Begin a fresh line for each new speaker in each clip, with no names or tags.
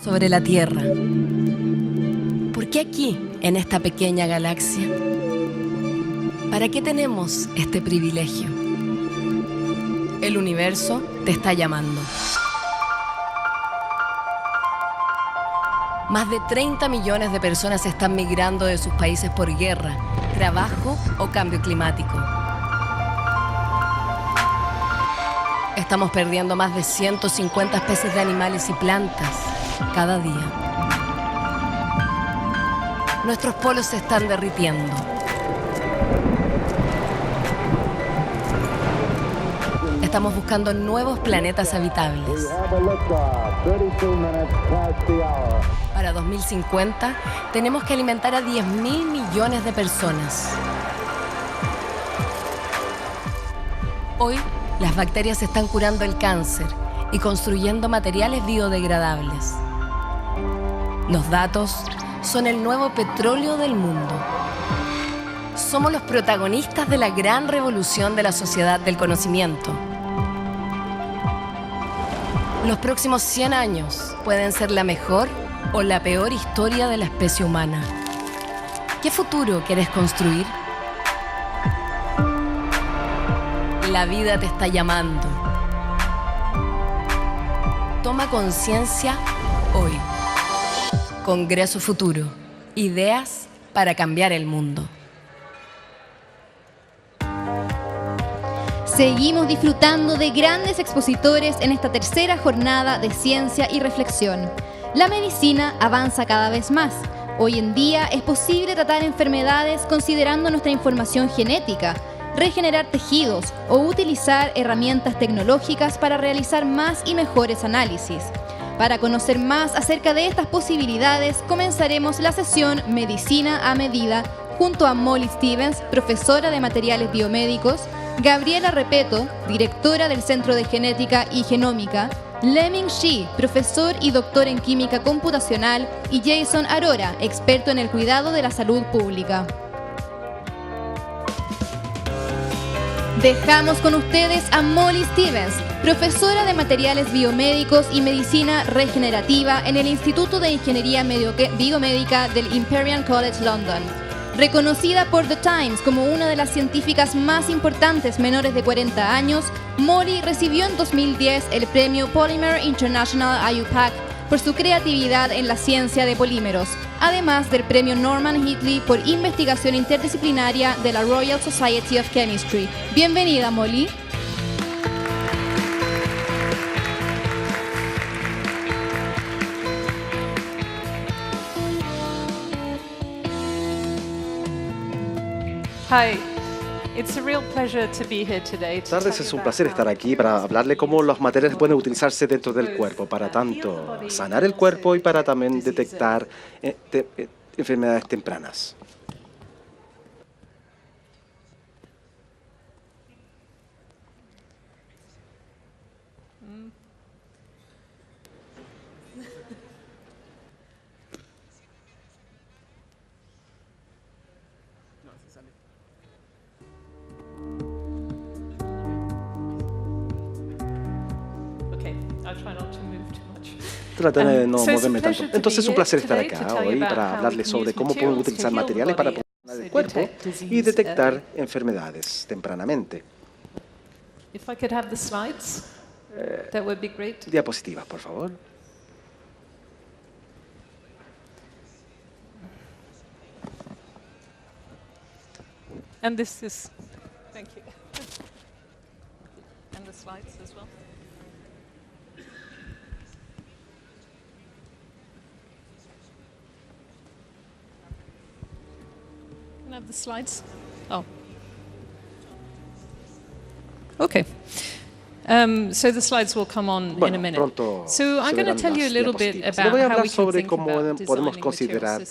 sobre la Tierra. ¿Por qué aquí, en esta pequeña galaxia? ¿Para qué tenemos este privilegio? El universo te está llamando. Más de 30 millones de personas están migrando de sus países por guerra, trabajo o cambio climático. Estamos perdiendo más de 150 especies de animales y plantas cada día. Nuestros polos se están derritiendo. Estamos buscando nuevos planetas habitables. Para 2050, tenemos que alimentar a 10.000 millones de personas. Hoy, las bacterias están curando el cáncer y construyendo materiales biodegradables. Los datos son el nuevo petróleo del mundo. Somos los protagonistas de la gran revolución de la sociedad del conocimiento. Los próximos 100 años pueden ser la mejor o la peor historia de la especie humana. ¿Qué futuro quieres construir? La vida te está llamando. Toma conciencia hoy. Congreso Futuro. Ideas para cambiar el mundo.
Seguimos disfrutando de grandes expositores en esta tercera jornada de ciencia y reflexión. La medicina avanza cada vez más. Hoy en día es posible tratar enfermedades considerando nuestra información genética, regenerar tejidos o utilizar herramientas tecnológicas para realizar más y mejores análisis. Para conocer más acerca de estas posibilidades, comenzaremos la sesión Medicina a Medida junto a Molly Stevens, profesora de materiales biomédicos, Gabriela Repeto, directora del Centro de Genética y Genómica, Leming Shi, profesor y doctor en química computacional, y Jason Arora, experto en el cuidado de la salud pública. Dejamos con ustedes a Molly Stevens, profesora de materiales biomédicos y medicina regenerativa en el Instituto de Ingeniería Biomédica del Imperial College London. Reconocida por The Times como una de las científicas más importantes menores de 40 años, Molly recibió en 2010 el premio Polymer International IUPAC por su creatividad en la ciencia de polímeros, además del premio Norman Hitley por investigación interdisciplinaria de la Royal Society of Chemistry. Bienvenida, Molly.
Hi, it's a real pleasure to be here today.
Buenas tardes, es un placer estar aquí para hablarle cómo los materiales pueden utilizarse dentro del cuerpo para tanto sanar el cuerpo y para también detectar enfermedades tempranas. Trataré de no moverme tanto. Entonces es un placer estar acá hoy para hablarles sobre cómo podemos utilizar materiales para sanar el cuerpo y detectar enfermedades tempranamente. Diapositivas, por favor.
And this is, thank you. And the slides as well. Can I have the slides? Oh. Okay. So the slides will come on in a minute. So I'm going to tell you a little bit about how we can think about
podemos considerar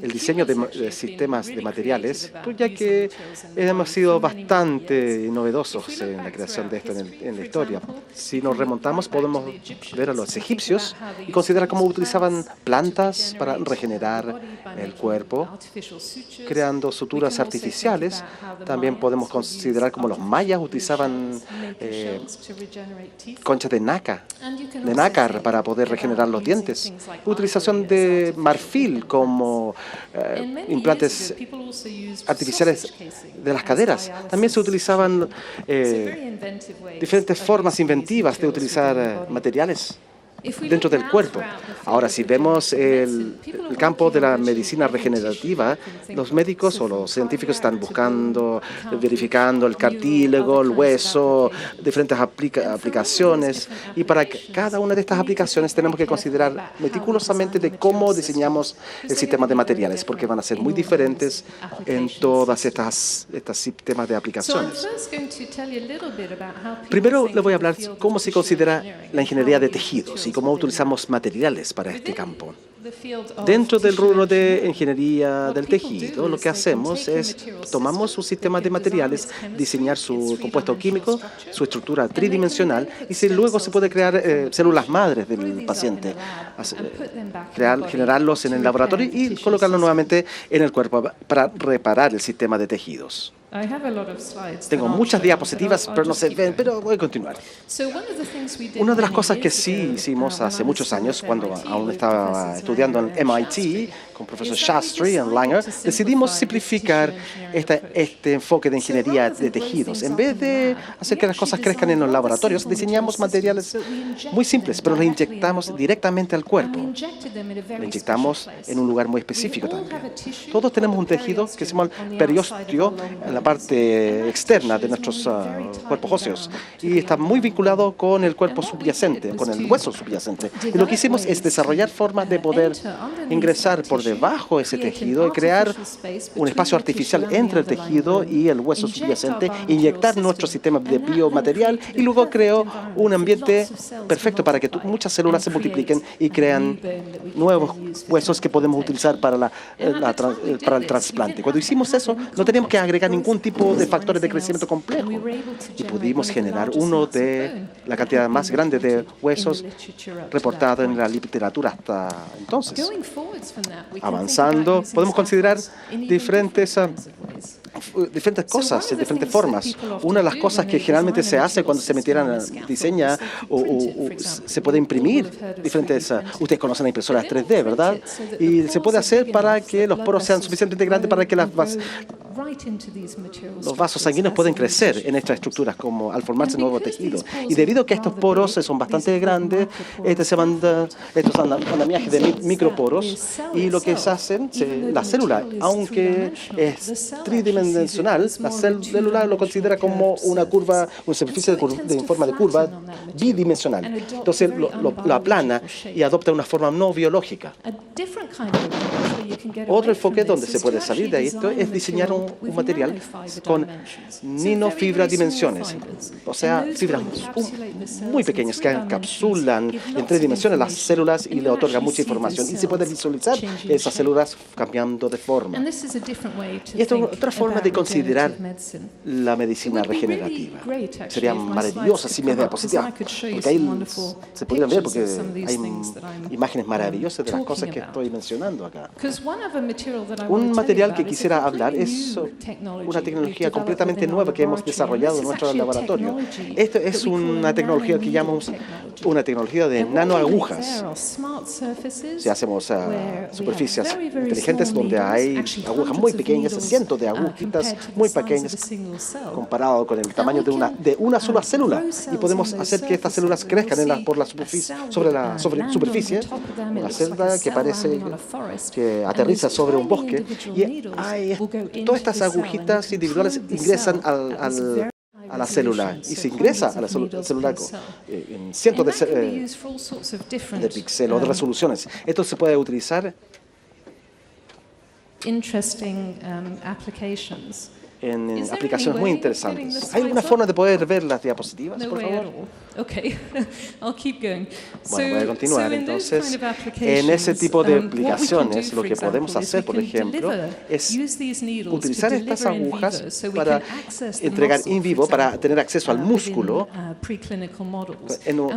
el diseño de sistemas de materiales, ya que hemos sido bastante novedosos en la creación de esto en la historia. Si nos remontamos, podemos ver a los egipcios y considerar cómo utilizaban plantas para regenerar el cuerpo, creando suturas artificiales. También podemos considerar cómo los mayas utilizaban conchas de nácar para poder regenerar los dientes, utilización de marfil como implantes artificiales de las caderas. También se utilizaban diferentes formas inventivas de utilizar materiales dentro del cuerpo. Ahora, si vemos el campo de la medicina regenerativa, los médicos o los científicos están buscando, verificando el cartílago, el hueso, diferentes aplicaciones, y para cada una de estas aplicaciones tenemos que considerar meticulosamente de cómo diseñamos el sistema de materiales, porque van a ser muy diferentes en todas estas sistemas de aplicaciones. Primero le voy a hablar cómo se considera la ingeniería de tejidos y cómo utilizamos materiales para este campo. Dentro del rubro de ingeniería del tejido, lo que hacemos es tomamos un sistema de materiales, diseñar su compuesto químico, su estructura tridimensional, y luego se puede crear células madres del paciente, generarlos en el laboratorio y colocarlos nuevamente en el cuerpo para reparar el sistema de tejidos. Tengo muchas diapositivas, pero no se ven, pero voy a continuar. Una de las cosas que sí hicimos hace muchos años, cuando aún estaba estudiando en MIT, con el profesor Shastri en Langer, decidimos simplificar este enfoque de ingeniería de tejidos. En vez de hacer que las cosas crezcan en los laboratorios, diseñamos materiales muy simples, pero los inyectamos directamente al cuerpo. Lo inyectamos en un lugar muy específico también. Todos tenemos un tejido que se llama periósteo en la parte externa de nuestros cuerpos óseos, y está muy vinculado con el cuerpo subyacente, con el hueso subyacente. Y lo que hicimos es desarrollar formas de poder ingresar por debajo de ese tejido y crear un espacio artificial entre el tejido y el hueso subyacente, inyectar nuestro sistema de biomaterial, y luego creó un ambiente perfecto para que muchas células se multipliquen y crean nuevos huesos que podemos utilizar para el trasplante. Cuando hicimos eso, no teníamos que agregar ningún tipo de factores de crecimiento complejo, y pudimos generar uno de la cantidad más grande de huesos reportada en la literatura hasta entonces. Avanzando, podemos considerar diferentes cosas, diferentes formas. Una de las cosas que generalmente se hace cuando se diseña o se puede imprimir diferentes, ustedes conocen las impresoras 3D, ¿verdad? Y se puede hacer para que los poros sean suficientemente grandes para que los vasos sanguíneos pueden crecer en estas estructuras como al formarse nuevo tejido. Y debido a que estos poros son bastante grandes, estos son andamiajes de microporos, y lo que se hacen, la célula, aunque es tridimensional, la célula lo considera como una superficie en forma de curva bidimensional. Entonces lo aplana y adopta una forma no biológica. Otro enfoque donde se puede salir de esto es diseñar un material con ninofibra dimensiones, o sea, fibras muy pequeñas que encapsulan en 3 dimensiones las células y le otorgan mucha información, y se puede visualizar esas células cambiando de forma. Y esta es otra forma de considerar la medicina regenerativa. Sería maravillosa si me da diapositivas, porque ahí se podrían ver, porque hay imágenes maravillosas de las cosas que estoy mencionando acá. Un material que quisiera hablar es una tecnología completamente nueva que hemos desarrollado en nuestro laboratorio. Esto es una tecnología que llamamos una tecnología de nanoagujas. Si hacemos superficies inteligentes donde hay agujas muy pequeñas, cientos de agujitas muy pequeñas, comparado con el tamaño de una sola célula, y podemos hacer que estas células crezcan por la superficie, sobre la superficie, una célula que parece que aterriza sobre un bosque, y todas estas agujitas individuales ingresan a la célula, y se ingresa a la célula en cientos de píxeles o de resoluciones. Esto se puede utilizar en aplicaciones muy interesantes. ¿Hay alguna forma de poder ver las diapositivas, por favor? Bueno, voy a continuar. Entonces, en ese tipo de aplicaciones, lo que podemos hacer, por ejemplo, es utilizar estas agujas para entregar in vivo, para tener acceso al músculo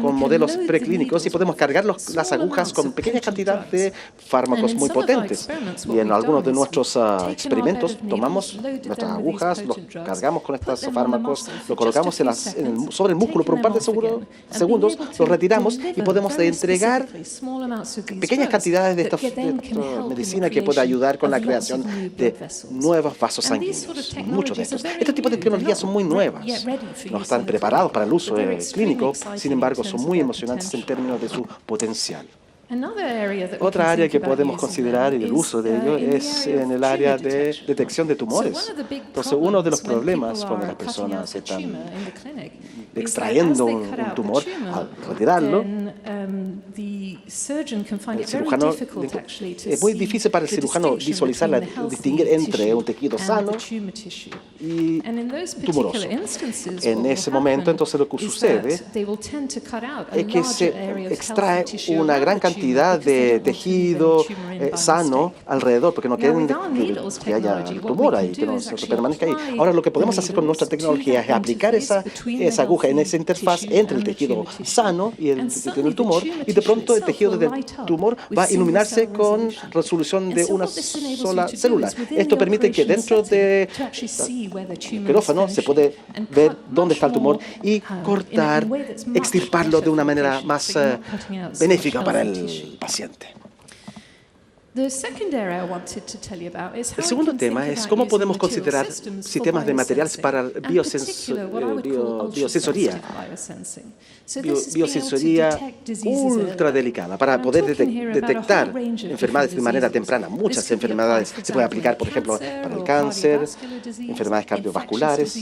con modelos preclínicos, y podemos cargar las agujas con pequeña cantidad de fármacos muy potentes. Y en algunos de nuestros experimentos tomamos nuestras agujas agujas, los cargamos con estos fármacos, lo colocamos sobre el músculo por un par de segundos, lo retiramos y podemos entregar pequeñas cantidades de esta medicina que puede ayudar con la creación de nuevos vasos sanguíneos. Muchos de estos. Este tipo de tecnologías son muy nuevas. No están preparados para el uso clínico, sin embargo, son muy emocionantes en términos de su potencial. Otra área que podemos considerar y el uso de ello es en el área de detección de tumores. Entonces, uno de los problemas cuando las personas están extrayendo un tumor, al retirarlo, el cirujano, es muy difícil para el cirujano visualizar, distinguir entre un tejido sano y tumoroso. En ese momento, entonces, lo que sucede es que se extrae una gran cantidad de tejido sano alrededor, porque no quieren que haya tumor ahí, que no se permanezca ahí. Ahora, lo que podemos hacer con nuestra tecnología es aplicar esa aguja en esa interfaz entre el tejido sano y el que tiene el tumor, y de pronto el tejido del tumor va a iluminarse con resolución de una sola célula. Esto permite que dentro del quirófano se puede ver dónde está el tumor y cortar, extirparlo de una manera más benéfica para el paciente. El segundo tema es cómo podemos considerar sistemas de materiales para biosensoría ultra delicada, para poder detectar enfermedades de manera temprana. Muchas enfermedades se pueden aplicar, por ejemplo, para el cáncer, enfermedades cardiovasculares,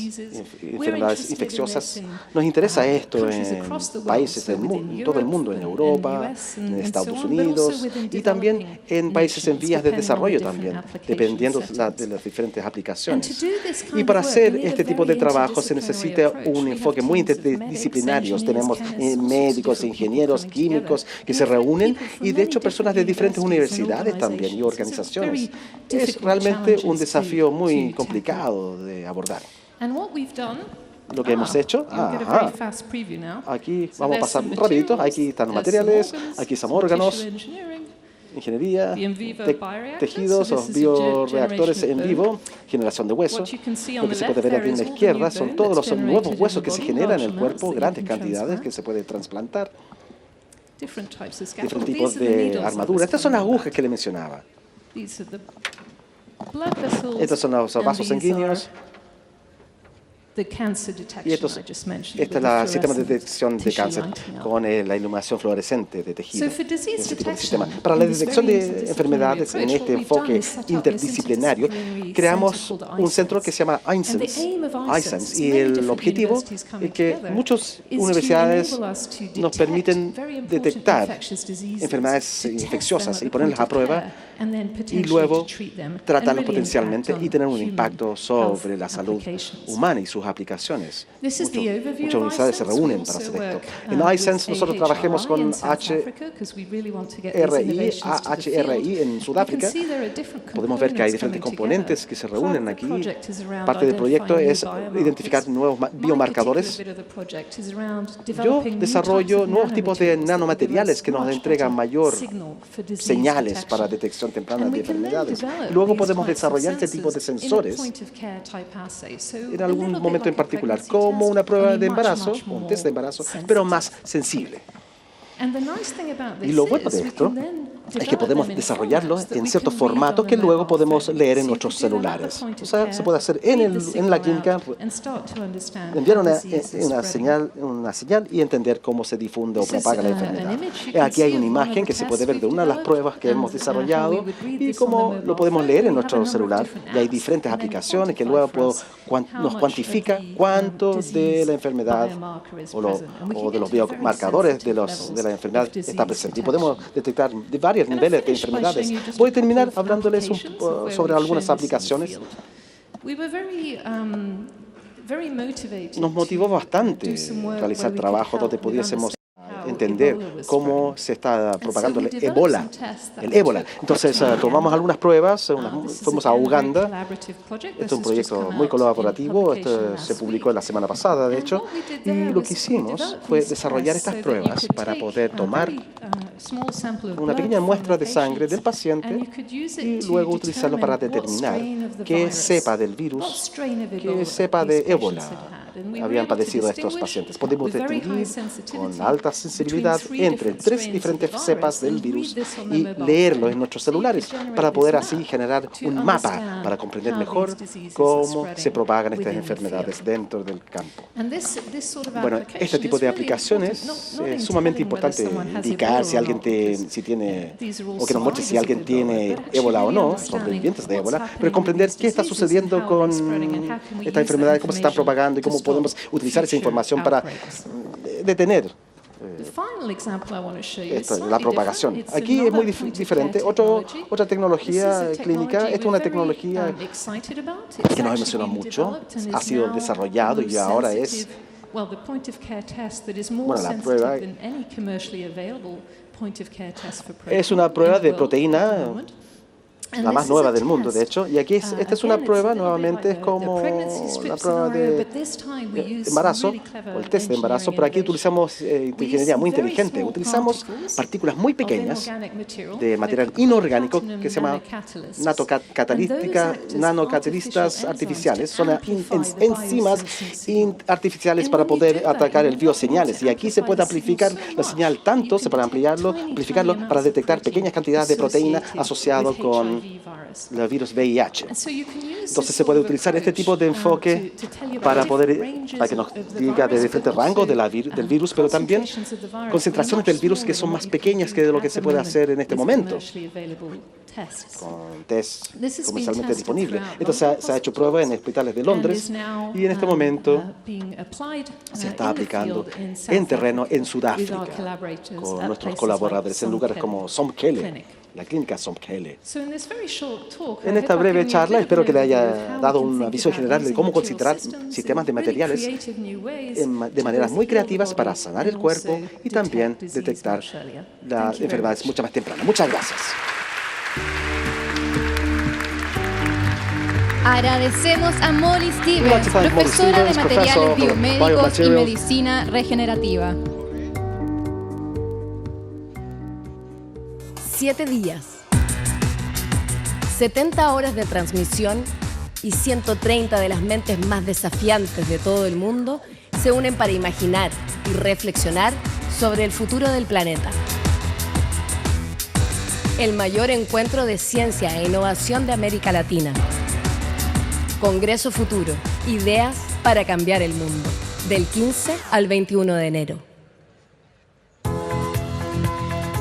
enfermedades infecciosas. Nos interesa esto en países del mundo, en todo el mundo, en Europa, en Estados Unidos y también en países en vías de desarrollo también, dependiendo de las diferentes aplicaciones. Y para hacer este tipo de trabajo se necesita un enfoque muy interdisciplinario. Tenemos médicos, ingenieros, químicos que se reúnen y de hecho personas de diferentes universidades también y organizaciones. Es realmente un desafío muy complicado de abordar. Lo que hemos hecho, aquí vamos a pasar rapidito, aquí están los materiales, aquí están órganos, ingeniería, tejidos o bioreactores en vivo, generación de huesos. Lo que se puede ver aquí en la izquierda son todos los nuevos huesos que se generan en el cuerpo, grandes cantidades que se pueden trasplantar, diferentes tipos de armadura. Estas son las agujas que le mencionaba. Estos son los vasos sanguíneos. Y esta es el sistema de detección de cáncer con la iluminación fluorescente de tejido. Ese tipo de sistema. Para la detección de enfermedades en este enfoque interdisciplinario, creamos un centro que se llama iSense. Y el objetivo es que muchas universidades nos permiten detectar enfermedades infecciosas y ponerlas a prueba y luego tratarlos potencialmente y tener un impacto sobre la salud humana y sus aplicaciones. Muchas universidades se reúnen para hacer esto. En iSense nosotros trabajamos con HRI en Sudáfrica. Podemos ver que hay diferentes componentes que se reúnen aquí. Parte del proyecto es identificar nuevos biomarcadores. Yo desarrollo nuevos tipos de nanomateriales que nos entregan mayor señales para detección temprana de enfermedades. Luego podemos desarrollar este tipo de sensores en algún momento en particular, como una prueba de embarazo, un test de embarazo, pero más sensible. Y lo bueno de esto es que podemos desarrollarlo en ciertos formatos que luego podemos leer en nuestros celulares. O sea, se puede hacer en la clínica, enviar una señal y entender cómo se difunde o propaga la enfermedad. Aquí hay una imagen que se puede ver de una de las pruebas que hemos desarrollado y cómo lo podemos leer en nuestro celular. Y hay diferentes aplicaciones que luego nos cuantifica cuánto de la enfermedad o de los biomarcadores de la enfermedad está presente. Y podemos detectar de varios niveles de enfermedades. Voy a terminar hablándoles sobre algunas aplicaciones. Nos motivó bastante realizar trabajo donde pudiésemos entender cómo se está propagando el ébola. Entonces, tomamos algunas pruebas, fuimos a Uganda. Este es un proyecto muy colaborativo, se publicó la semana pasada, de hecho, y lo que hicimos fue desarrollar estas pruebas para poder tomar una pequeña muestra de sangre del paciente y luego utilizarlo para determinar qué cepa del virus, qué cepa de ébola habían padecido estos pacientes. Podemos distinguir con alta sensibilidad entre 3 diferentes cepas del virus y leerlo en nuestros celulares para poder así generar un mapa para comprender mejor cómo se propagan estas enfermedades dentro del campo. Bueno, este tipo de aplicaciones es sumamente importante indicar si alguien tiene, o que nos muestre si alguien tiene ébola o no, sobrevivientes de ébola, pero comprender qué está sucediendo con estas enfermedades, cómo se están propagando y cómo podemos utilizar esa información para detener la propagación. Aquí es muy diferente. Otra tecnología clínica, esta es una tecnología que nos emociona mucho, ha sido desarrollado y ahora es, bueno, la prueba es una prueba de proteína, la más nueva del mundo, de hecho. Y aquí esta es una prueba, nuevamente, es como la prueba de embarazo, o el test de embarazo, pero aquí utilizamos ingeniería muy inteligente. Utilizamos partículas muy pequeñas de material inorgánico que se llama nanocatalistas artificiales. Son enzimas artificiales para poder atacar el bioseñales. Y aquí se puede amplificar la señal tanto, se puede ampliarlo para detectar pequeñas cantidades de proteína asociado con el virus VIH. Entonces se puede utilizar este tipo de enfoque para que nos diga de diferentes rangos del virus, pero también concentraciones del virus que son más pequeñas que de lo que se puede hacer en este momento con test comercialmente disponibles. Entonces se ha hecho prueba en hospitales de Londres y en este momento se está aplicando en terreno en Sudáfrica con nuestros colaboradores en lugares como Somkhele, la clínica Somkhele. En esta breve charla espero que le haya dado una visión general de cómo considerar sistemas de materiales de maneras muy creativas para sanar el cuerpo y también detectar las enfermedades mucho más tempranas. Muchas gracias.
Agradecemos a Molly Stevens, profesora de materiales biomédicos y medicina regenerativa.
7 días, 70 horas de transmisión y 130 de las mentes más desafiantes de todo el mundo se unen para imaginar y reflexionar sobre el futuro del planeta. El mayor encuentro de ciencia e innovación de América Latina. Congreso Futuro, ideas para cambiar el mundo, del 15 al 21 de enero.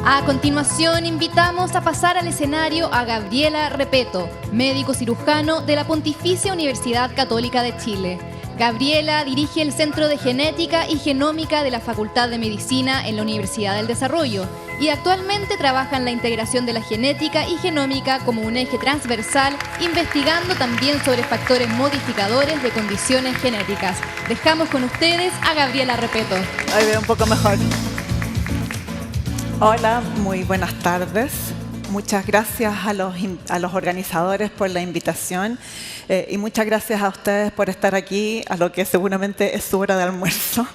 A continuación, invitamos a pasar al escenario a Gabriela Repeto, médico cirujano de la Pontificia Universidad Católica de Chile. Gabriela dirige el Centro de Genética y Genómica de la Facultad de Medicina en la Universidad del Desarrollo y actualmente trabaja en la integración de la genética y genómica como un eje transversal, investigando también sobre factores modificadores de condiciones genéticas. Dejamos con ustedes a Gabriela Repeto.
Ahí veo un poco mejor. Hola, muy buenas tardes. Muchas gracias a los organizadores por la invitación y muchas gracias a ustedes por estar aquí a lo que seguramente es su hora de almuerzo.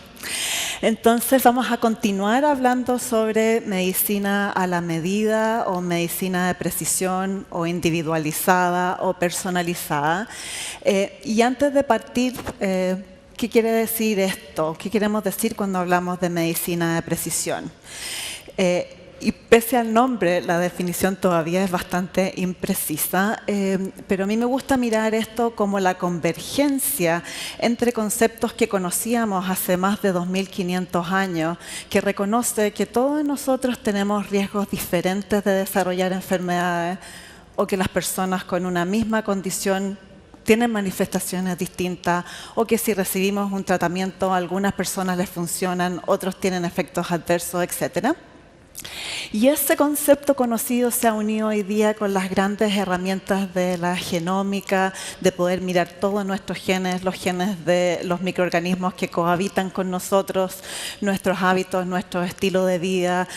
Entonces vamos a continuar hablando sobre medicina a la medida o medicina de precisión o individualizada o personalizada. Y antes de partir, ¿qué quiere decir esto? ¿Qué queremos decir cuando hablamos de medicina de precisión? Y pese al nombre, la definición todavía es bastante imprecisa, pero a mí me gusta mirar esto como la convergencia entre conceptos que conocíamos hace más de 2.500 años, que reconoce que todos nosotros tenemos riesgos diferentes de desarrollar enfermedades o que las personas con una misma condición tienen manifestaciones distintas o que si recibimos un tratamiento a algunas personas les funcionan, otros tienen efectos adversos, etcétera. Y ese concepto conocido se ha unido hoy día con las grandes herramientas de la genómica, de poder mirar todos nuestros genes, los genes de los microorganismos que cohabitan con nosotros, nuestros hábitos, nuestro estilo de vida,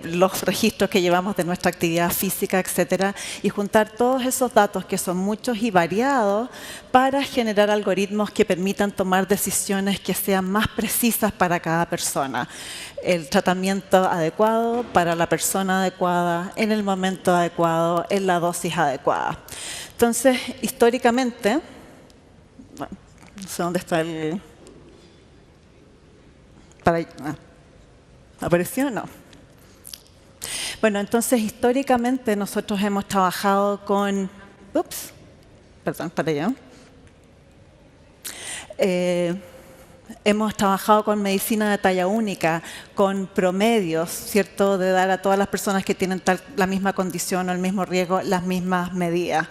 los registros que llevamos de nuestra actividad física, etcétera, y juntar todos esos datos que son muchos y variados para generar algoritmos que permitan tomar decisiones que sean más precisas para cada persona. el tratamiento adecuado para la persona adecuada, en el momento adecuado, en la dosis adecuada. Entonces, históricamente, bueno, no sé dónde está el... ¿Apareció? No. Bueno, entonces, históricamente nosotros hemos trabajado con... para allá. Hemos trabajado con medicina de talla única, con promedios, ¿cierto?, de dar a todas las personas que tienen la misma condición o el mismo riesgo las mismas medidas.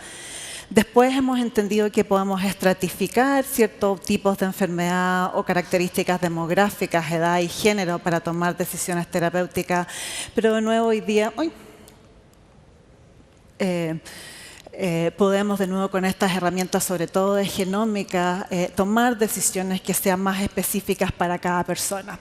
Después hemos entendido que podemos estratificar ciertos tipos de enfermedad o características demográficas, edad y género para tomar decisiones terapéuticas, pero de nuevo hoy día podemos de nuevo con estas herramientas, sobre todo de genómica, tomar decisiones que sean más específicas para cada persona.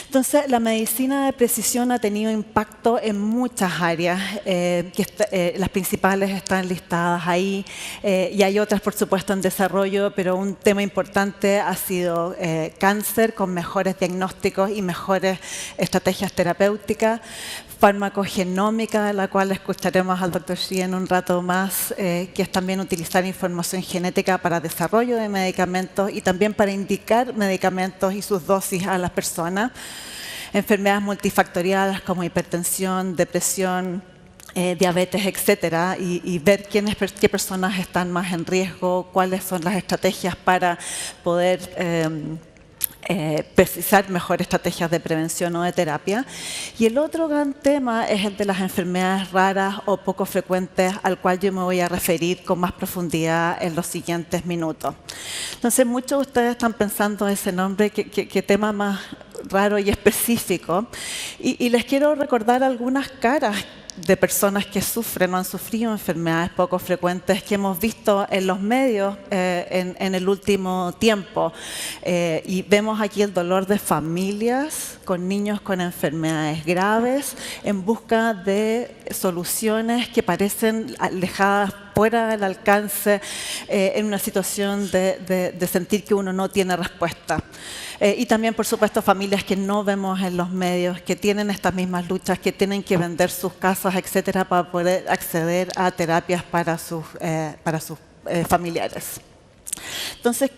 Entonces, la medicina de precisión ha tenido impacto en muchas áreas, las principales están listadas ahí, y hay otras, por supuesto, en desarrollo, pero un tema importante ha sido cáncer, con mejores diagnósticos y mejores estrategias terapéuticas, farmacogenómica, de la cual escucharemos al Dr. Xi en un rato más, que es también utilizar información genética para desarrollo de medicamentos y también para indicar medicamentos y sus dosis a las personas. Enfermedades multifactoriales como hipertensión, depresión, diabetes, etcétera, y ver qué personas están más en riesgo, cuáles son las estrategias para poder precisar mejor estrategias de prevención o de terapia. Y el otro gran tema es el de las enfermedades raras o poco frecuentes, al cual yo me voy a referir con más profundidad en los siguientes minutos. Entonces, muchos de ustedes están pensando en ese nombre, qué tema más raro y específico. Y les quiero recordar algunas caras de personas que sufren o han sufrido enfermedades poco frecuentes que hemos visto en los medios en el último tiempo. Y vemos aquí el dolor de familias con niños con enfermedades graves en busca de soluciones que parecen alejadas, fuera del alcance, en una situación de sentir que uno no tiene respuesta. Y también, por supuesto, familias que no vemos en los medios, que tienen estas mismas luchas, que tienen que vender sus casas, etcétera, para poder acceder a terapias para sus familiares. Entonces,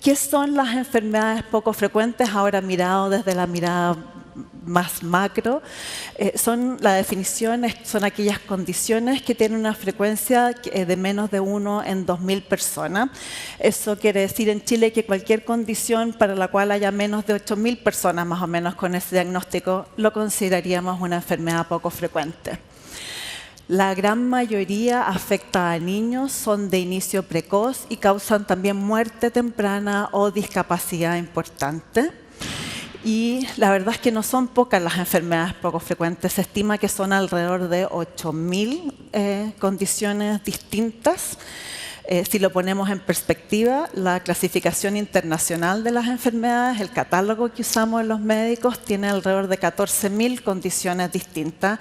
¿qué son las enfermedades poco frecuentes? Ahora mirado desde la mirada más macro, la definición son aquellas condiciones que tienen una frecuencia de menos de 1 en 2.000 personas. Eso quiere decir en Chile que cualquier condición para la cual haya menos de 8.000 personas más o menos con ese diagnóstico lo consideraríamos una enfermedad poco frecuente. La gran mayoría afecta a niños, son de inicio precoz y causan también muerte temprana o discapacidad importante. Y la verdad es que no son pocas las enfermedades poco frecuentes. Se estima que son alrededor de 8.000 condiciones distintas. Si lo ponemos en perspectiva, la clasificación internacional de las enfermedades, el catálogo que usamos en los médicos, tiene alrededor de 14.000 condiciones distintas.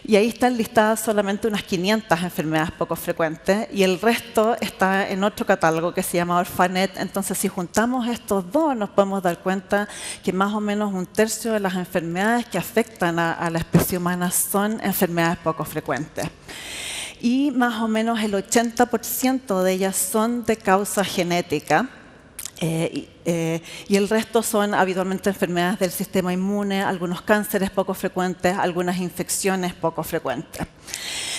Y ahí están listadas solamente unas 500 enfermedades poco frecuentes y el resto está en otro catálogo que se llama Orphanet. Entonces, si juntamos estos dos, nos podemos dar cuenta que más o menos 1/3 de las enfermedades que afectan a la especie humana son enfermedades poco frecuentes. Y más o menos el 80% de ellas son de causa genética. Y el resto son habitualmente enfermedades del sistema inmune, algunos cánceres poco frecuentes, algunas infecciones poco frecuentes.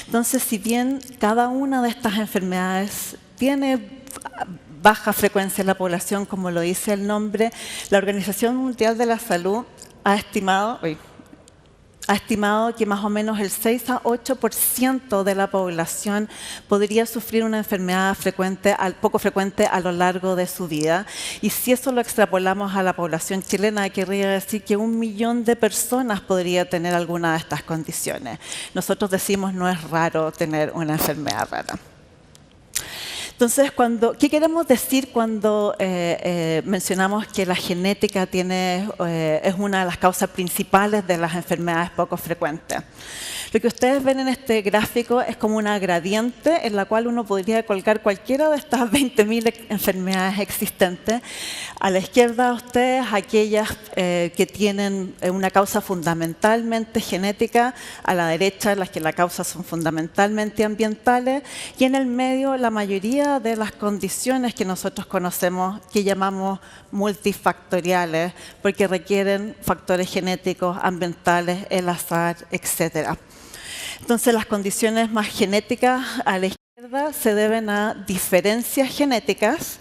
Entonces, si bien cada una de estas enfermedades tiene baja frecuencia en la población, como lo dice el nombre, la Organización Mundial de la Salud ha estimado que más o menos el 6 a 8% de la población podría sufrir una enfermedad poco frecuente a lo largo de su vida. Y si eso lo extrapolamos a la población chilena, querría decir que 1 millón de personas podría tener alguna de estas condiciones. Nosotros decimos no es raro tener una enfermedad rara. Entonces, ¿qué queremos decir cuando mencionamos que la genética es una de las causas principales de las enfermedades poco frecuentes? Lo que ustedes ven en este gráfico es como una gradiente en la cual uno podría colgar cualquiera de estas 20.000 enfermedades existentes. A la izquierda ustedes, aquellas que tienen una causa fundamentalmente genética, a la derecha las que la causa son fundamentalmente ambientales, y en el medio la mayoría de las condiciones que nosotros conocemos, que llamamos multifactoriales, porque requieren factores genéticos, ambientales, el azar, etcétera. Entonces, las condiciones más genéticas a la izquierda se deben a diferencias genéticas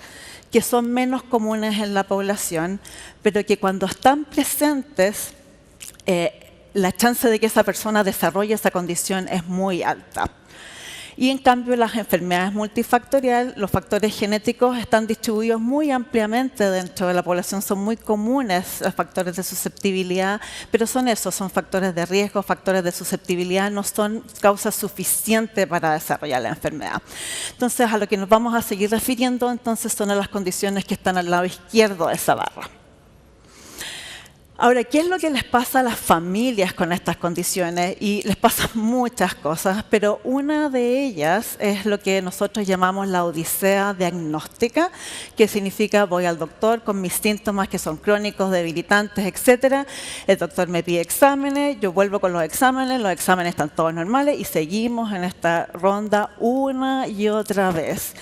que son menos comunes en la población, pero que cuando están presentes, la chance de que esa persona desarrolle esa condición es muy alta. Y en cambio, las enfermedades multifactoriales, los factores genéticos están distribuidos muy ampliamente dentro de la población, son muy comunes los factores de susceptibilidad, pero son factores de riesgo, factores de susceptibilidad, no son causas suficientes para desarrollar la enfermedad. Entonces, a lo que nos vamos a seguir refiriendo, entonces, son a las condiciones que están al lado izquierdo de esa barra. Ahora, ¿qué es lo que les pasa a las familias con estas condiciones? Y les pasan muchas cosas, pero una de ellas es lo que nosotros llamamos la odisea diagnóstica, que significa voy al doctor con mis síntomas que son crónicos, debilitantes, etc. El doctor me pide exámenes, yo vuelvo con los exámenes están todos normales y seguimos en esta ronda una y otra vez.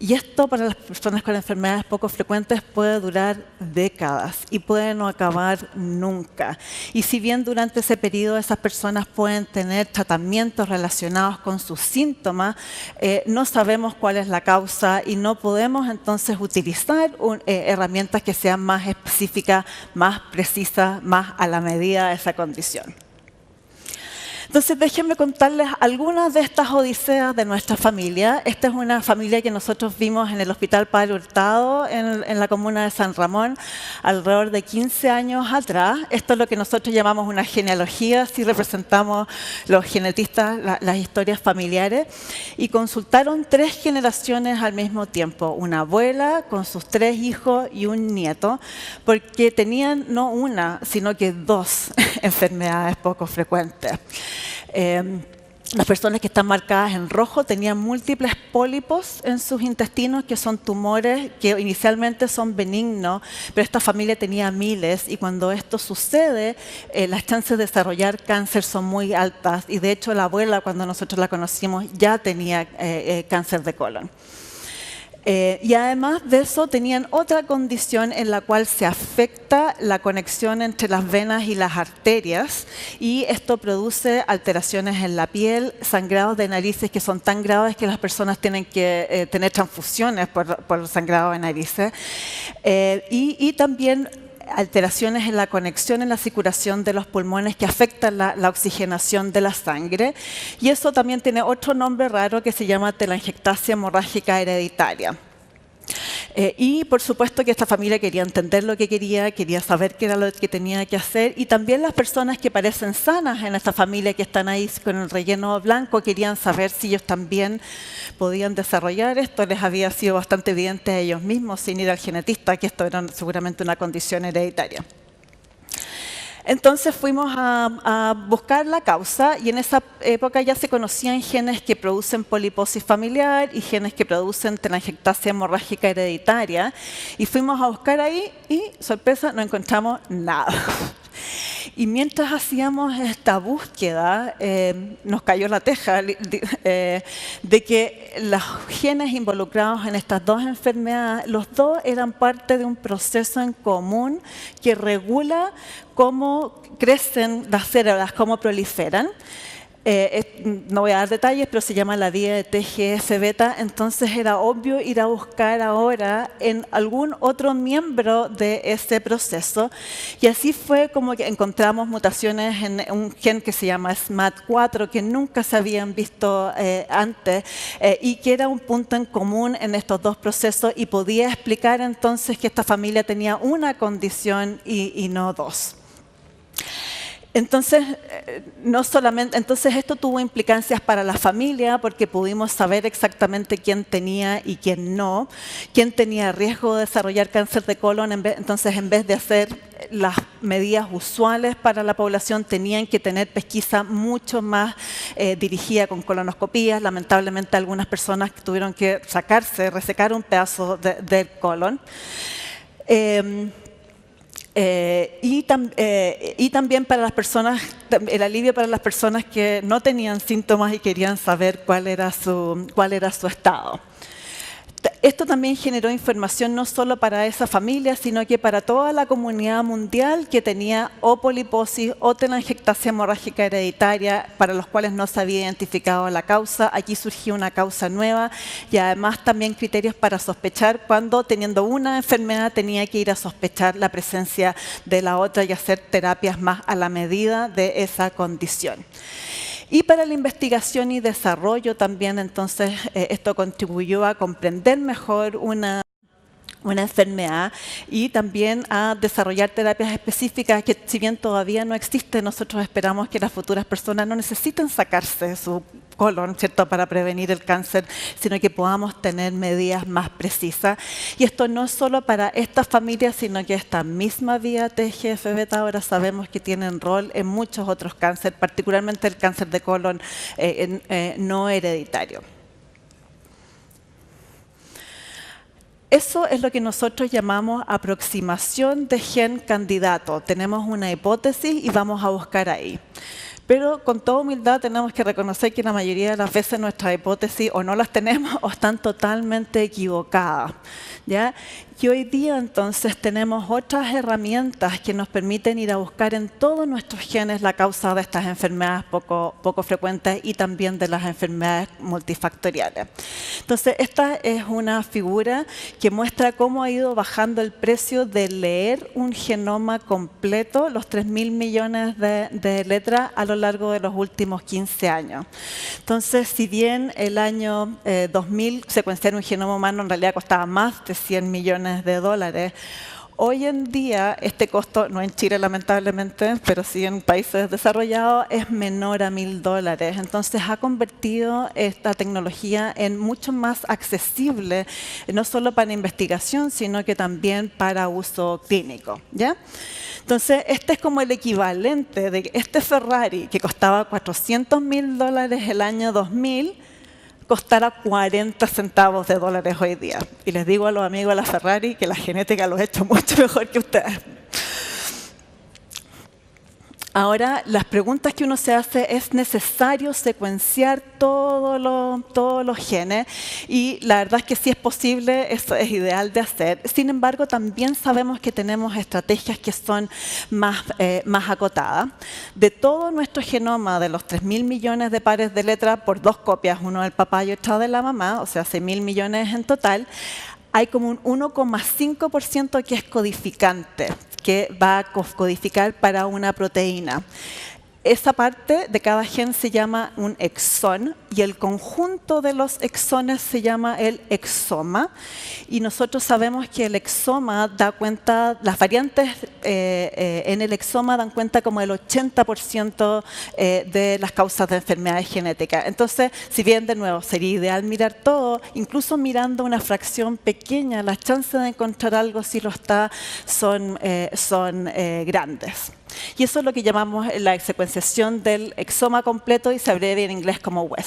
Y esto para las personas con enfermedades poco frecuentes puede durar décadas y puede no acabar nunca. Y si bien durante ese periodo esas personas pueden tener tratamientos relacionados con sus síntomas, no sabemos cuál es la causa y no podemos entonces utilizar herramientas que sean más específicas, más precisas, más a la medida de esa condición. Entonces, déjenme contarles algunas de estas odiseas de nuestra familia. Esta es una familia que nosotros vimos en el Hospital Padre Hurtado, en la comuna de San Ramón, alrededor de 15 años atrás. Esto es lo que nosotros llamamos una genealogía, así representamos los genetistas, las historias familiares. Y consultaron 3 generaciones al mismo tiempo, una abuela con sus 3 hijos y un nieto, porque tenían no una, sino que 2 enfermedades poco frecuentes. Las personas que están marcadas en rojo tenían múltiples pólipos en sus intestinos, que son tumores que inicialmente son benignos, pero esta familia tenía miles y cuando esto sucede, las chances de desarrollar cáncer son muy altas y de hecho la abuela, cuando nosotros la conocimos, ya tenía cáncer de colon. Y además de eso tenían otra condición en la cual se afecta la conexión entre las venas y las arterias y esto produce alteraciones en la piel, sangrados de narices que son tan graves que las personas tienen que tener transfusiones por sangrado de narices y también alteraciones en la conexión, en la circulación de los pulmones que afectan la oxigenación de la sangre. Y eso también tiene otro nombre raro que se llama telangiectasia hemorrágica hereditaria. Y por supuesto que esta familia quería entender lo que quería saber qué era lo que tenía que hacer y también las personas que parecen sanas en esta familia que están ahí con el relleno blanco querían saber si ellos también podían desarrollar esto. Les había sido bastante evidente a ellos mismos sin ir al genetista que esto era seguramente una condición hereditaria. Entonces fuimos a buscar la causa y en esa época ya se conocían genes que producen poliposis familiar y genes que producen telangiectasia hemorrágica hereditaria y fuimos a buscar ahí y, sorpresa, no encontramos nada. Y mientras hacíamos esta búsqueda, nos cayó la teja de que los genes involucrados en estas 2 enfermedades, los 2 eran parte de un proceso en común que regula cómo crecen las células, cómo proliferan. No voy a dar detalles, pero se llama la vía de TGF-beta, entonces era obvio ir a buscar ahora en algún otro miembro de ese proceso y así fue como que encontramos mutaciones en un gen que se llama SMAD4 que nunca se habían visto antes y que era un punto en común en estos 2 procesos y podía explicar entonces que esta familia tenía una condición y no 2. Entonces, entonces esto tuvo implicancias para la familia porque pudimos saber exactamente quién tenía y quién no, quién tenía riesgo de desarrollar cáncer de colon. Entonces, en vez de hacer las medidas usuales para la población, tenían que tener pesquisa mucho más dirigida con colonoscopías. Lamentablemente, algunas personas tuvieron que resecar un pedazo del colon. Y también para las personas, el alivio para las personas que no tenían síntomas y querían saber cuál era su estado. Esto también generó información no solo para esa familia, sino que para toda la comunidad mundial que tenía o poliposis o telangiectasia hemorrágica hereditaria, para los cuales no se había identificado la causa. Aquí surgió una causa nueva y además también criterios para sospechar cuando, teniendo una enfermedad, tenía que ir a sospechar la presencia de la otra y hacer terapias más a la medida de esa condición. Y para la investigación y desarrollo también, entonces, esto contribuyó a comprender mejor una enfermedad y también a desarrollar terapias específicas que, si bien todavía no existen, nosotros esperamos que las futuras personas no necesiten sacarse su colon, ¿cierto?, para prevenir el cáncer, sino que podamos tener medidas más precisas. Y esto no es solo para estas familias, sino que esta misma vía TGF-beta ahora sabemos que tienen rol en muchos otros cánceres, particularmente el cáncer de colon no hereditario. Eso es lo que nosotros llamamos aproximación de gen candidato. Tenemos una hipótesis y vamos a buscar ahí. Pero con toda humildad tenemos que reconocer que la mayoría de las veces nuestras hipótesis o no las tenemos o están totalmente equivocadas, ¿ya? Y hoy día entonces tenemos otras herramientas que nos permiten ir a buscar en todos nuestros genes la causa de estas enfermedades poco frecuentes y también de las enfermedades multifactoriales. Entonces, esta es una figura que muestra cómo ha ido bajando el precio de leer un genoma completo, los 3.000 millones de letras a lo largo de los últimos 15 años. Entonces, si bien el año 2000 secuenciar un genoma humano en realidad costaba más de 100 millones de dólares, hoy en día este costo, no en Chile lamentablemente, pero sí en países desarrollados, es menor a $1.000. Entonces ha convertido esta tecnología en mucho más accesible, no solo para investigación, sino que también para uso clínico, ¿ya? Entonces, este es como el equivalente de este Ferrari que costaba $400.000 el año 2000, costara 40 centavos de dólares hoy día. Y les digo a los amigos de la Ferrari que la genética los ha hecho mucho mejor que ustedes. Ahora, las preguntas que uno se hace, ¿es necesario secuenciar todos los genes? Y la verdad es que sí es posible, eso es ideal de hacer. Sin embargo, también sabemos que tenemos estrategias que son más acotadas. De todo nuestro genoma, de los 3.000 millones de pares de letras por 2 copias, uno del papá y otro de la mamá, o sea, 6.000 millones en total, hay como un 1,5% que es codificante, que va a codificar para una proteína. Esa parte de cada gen se llama un exón y el conjunto de los exones se llama el exoma. Y nosotros sabemos que el exoma da cuenta, las variantes en el exoma dan cuenta como el 80% de las causas de enfermedades genéticas. Entonces, si bien de nuevo sería ideal mirar todo, incluso mirando una fracción pequeña, las chances de encontrar algo si lo está son grandes. Y eso es lo que llamamos la secuenciación del exoma completo y se abrevia en inglés como WES.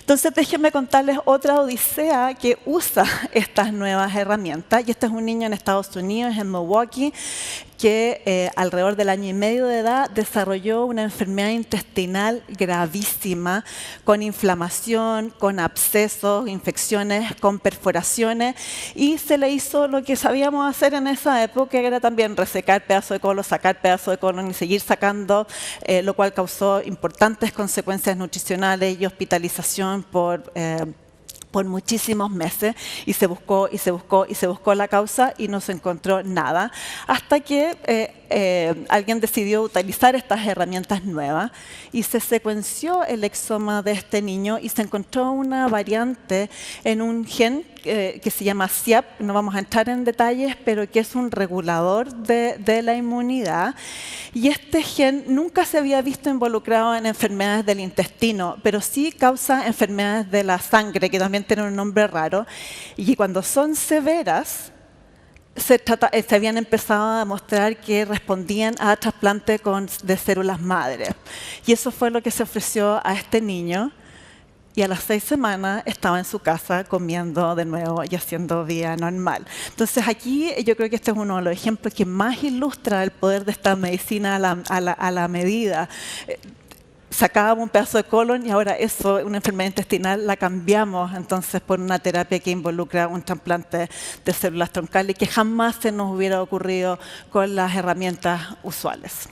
Entonces, déjenme contarles otra odisea que usa estas nuevas herramientas. Y este es un niño en Estados Unidos, en Milwaukee, que alrededor del año y medio de edad desarrolló una enfermedad intestinal gravísima, con inflamación, con abscesos, infecciones, con perforaciones, y se le hizo lo que sabíamos hacer en esa época, que era también resecar pedazo de colon, sacar pedazo de colon y seguir sacando, lo cual causó importantes consecuencias nutricionales y hospitalización por muchísimos meses, y se buscó la causa y no se encontró nada, hasta que alguien decidió utilizar estas herramientas nuevas y se secuenció el exoma de este niño y se encontró una variante en un gen que se llama SIAP, no vamos a entrar en detalles, pero que es un regulador de la inmunidad. Y este gen nunca se había visto involucrado en enfermedades del intestino, pero sí causa enfermedades de la sangre, que también tienen un nombre raro. Y cuando son severas, se habían empezado a mostrar que respondían a trasplante de células madre. Y eso fue lo que se ofreció a este niño. Y a las 6 semanas estaba en su casa comiendo de nuevo y haciendo vida normal. Entonces aquí yo creo que este es uno de los ejemplos que más ilustra el poder de esta medicina a la medida. Sacábamos un pedazo de colon y ahora eso, una enfermedad intestinal, la cambiamos entonces por una terapia que involucra un trasplante de células troncales que jamás se nos hubiera ocurrido con las herramientas usuales.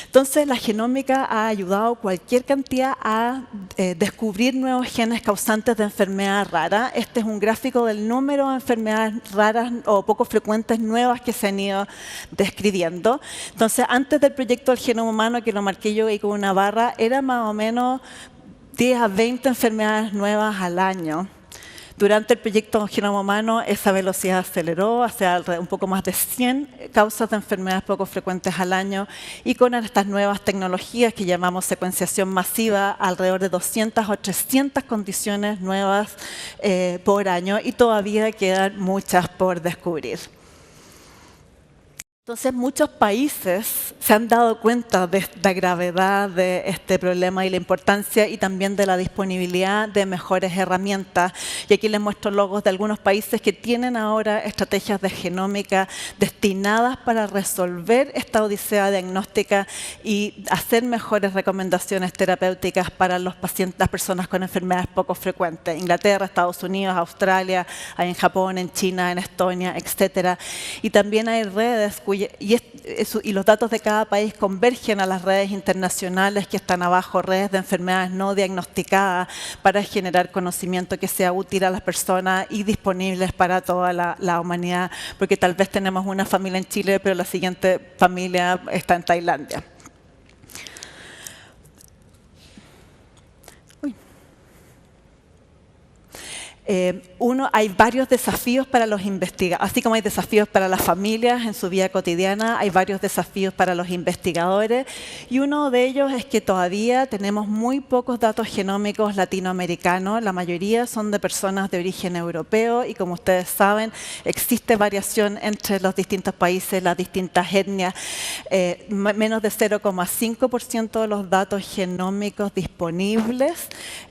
Entonces, la genómica ha ayudado cualquier cantidad a descubrir nuevos genes causantes de enfermedades raras. Este es un gráfico del número de enfermedades raras o poco frecuentes nuevas que se han ido describiendo. Entonces, antes del proyecto del genoma humano, que lo marqué yo ahí con una barra, era más o menos 10 a 20 enfermedades nuevas al año. Durante el proyecto Genoma Humano, esa velocidad aceleró hacia un poco más de 100 causas de enfermedades poco frecuentes al año, y con estas nuevas tecnologías que llamamos secuenciación masiva, alrededor de 200 o 300 condiciones nuevas por año, y todavía quedan muchas por descubrir. Entonces, muchos países se han dado cuenta de la gravedad de este problema y la importancia, y también de la disponibilidad de mejores herramientas. Y aquí les muestro logos de algunos países que tienen ahora estrategias de genómica destinadas para resolver esta odisea diagnóstica y hacer mejores recomendaciones terapéuticas para los pacientes, las personas con enfermedades poco frecuentes. Inglaterra, Estados Unidos, Australia, hay en Japón, en China, en Estonia, etc. Y también hay redes y los datos de cada país convergen a las redes internacionales que están abajo, redes de enfermedades no diagnosticadas, para generar conocimiento que sea útil a las personas y disponibles para toda la humanidad, porque tal vez tenemos una familia en Chile, pero la siguiente familia está en Tailandia. Hay varios desafíos para los investigadores, así como hay desafíos para las familias en su vida cotidiana, hay varios desafíos para los investigadores, y uno de ellos es que todavía tenemos muy pocos datos genómicos latinoamericanos. La mayoría son de personas de origen europeo, y como ustedes saben, existe variación entre los distintos países, las distintas etnias. Menos de 0,5% de los datos genómicos disponibles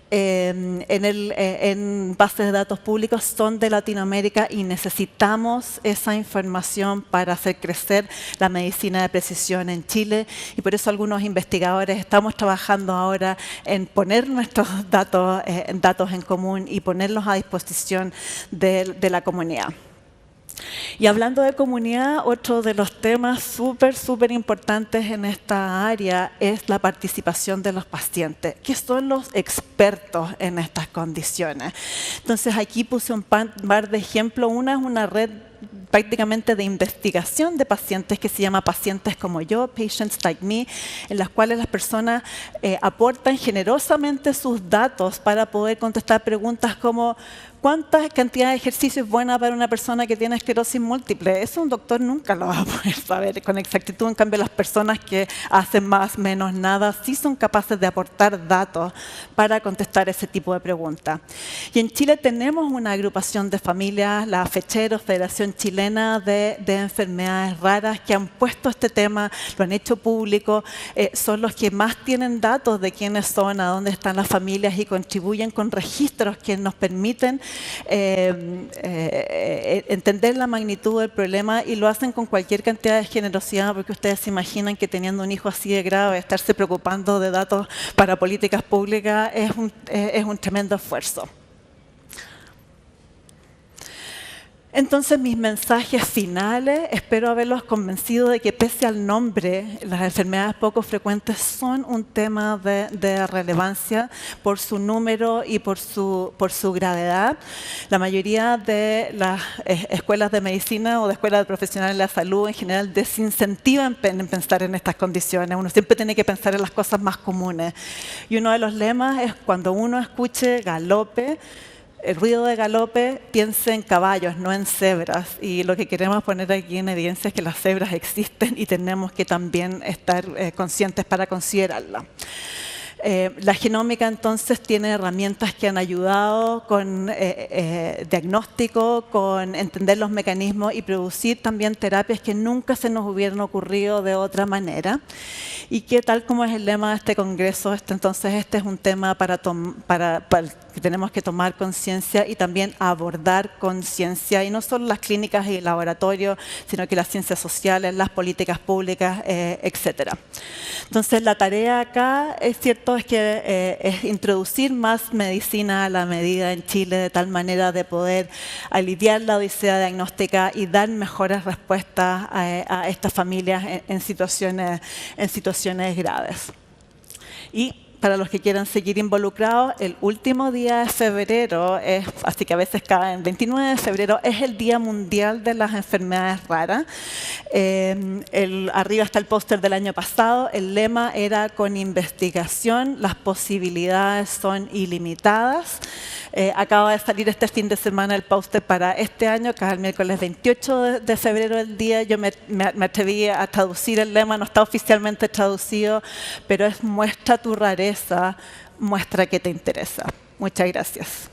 en bases de datos públicos son de Latinoamérica, y necesitamos esa información para hacer crecer la medicina de precisión en Chile, y por eso algunos investigadores estamos trabajando ahora en poner nuestros datos en común y ponerlos a disposición de la comunidad. Y hablando de comunidad, otro de los temas súper importantes en esta área es la participación de los pacientes, que son los expertos en estas condiciones. Entonces aquí puse un par de ejemplos. Una es una red prácticamente de investigación de pacientes que se llama Pacientes como Yo, Patients Like Me, en las cuales las personas aportan generosamente sus datos para poder contestar preguntas como: ¿cuánta cantidad de ejercicio es buena para una persona que tiene esclerosis múltiple? Eso un doctor nunca lo va a poder saber con exactitud. En cambio, las personas que hacen más, menos, nada, sí son capaces de aportar datos para contestar ese tipo de preguntas. Y en Chile tenemos una agrupación de familias, la FECHERO, Federación Chilena de Enfermedades Raras, que han puesto este tema, lo han hecho público, son los que más tienen datos de quiénes son, a dónde están las familias, y contribuyen con registros que nos permiten entender la magnitud del problema, y lo hacen con cualquier cantidad de generosidad, porque ustedes se imaginan que teniendo un hijo así de grave, estarse preocupando de datos para políticas públicas es un tremendo esfuerzo. Entonces, mis mensajes finales, espero haberlos convencido de que pese al nombre, las enfermedades poco frecuentes son un tema de relevancia por su número y por su gravedad. La mayoría de las escuelas de medicina o de escuelas de profesionales de la salud en general desincentivan en pensar en estas condiciones. Uno siempre tiene que pensar en las cosas más comunes. Y uno de los lemas es cuando uno escuche galope, el ruido de galope, piense en caballos, no en cebras. Y lo que queremos poner aquí en evidencia es que las cebras existen y tenemos que también estar conscientes para considerarlas. La genómica entonces tiene herramientas que han ayudado con diagnóstico, con entender los mecanismos y producir también terapias que nunca se nos hubieran ocurrido de otra manera. Y que tal como es el lema de este congreso, entonces este es un tema para que tenemos que tomar conciencia y también abordar conciencia, y no solo las clínicas y laboratorios, sino que las ciencias sociales, las políticas públicas, etc. Entonces la tarea acá, es cierto, es que es introducir más medicina a la medida en Chile, de tal manera de poder aliviar la odisea diagnóstica y dar mejores respuestas a estas familias en situaciones graves. Y para los que quieran seguir involucrados, el último día de febrero, así que a veces cae en 29 de febrero, es el Día Mundial de las Enfermedades Raras. Arriba está el póster del año pasado. El lema era: con investigación las posibilidades son ilimitadas. Acaba de salir este fin de semana el póster para este año, que es el miércoles 28 de febrero del día. Yo me atreví a traducir el lema, no está oficialmente traducido, pero es: muestra tu rareza, muestra que te interesa. Muchas gracias.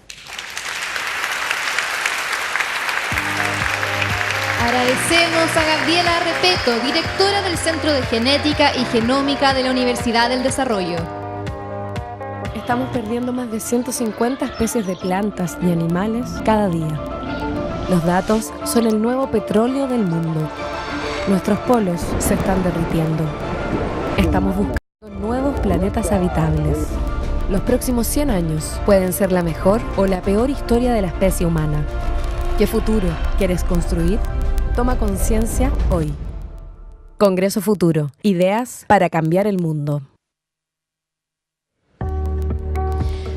Agradecemos a Gabriela Repeto, directora del Centro de Genética y Genómica de la Universidad del Desarrollo.
Estamos perdiendo más de 150 especies de plantas y animales cada día. Los datos son el nuevo petróleo del mundo. Nuestros polos se están derritiendo. Estamos buscando nuevos planetas habitables. Los próximos 100 años pueden ser la mejor o la peor historia de la especie humana. ¿Qué futuro quieres construir? Toma conciencia hoy. Congreso Futuro. Ideas para cambiar el mundo.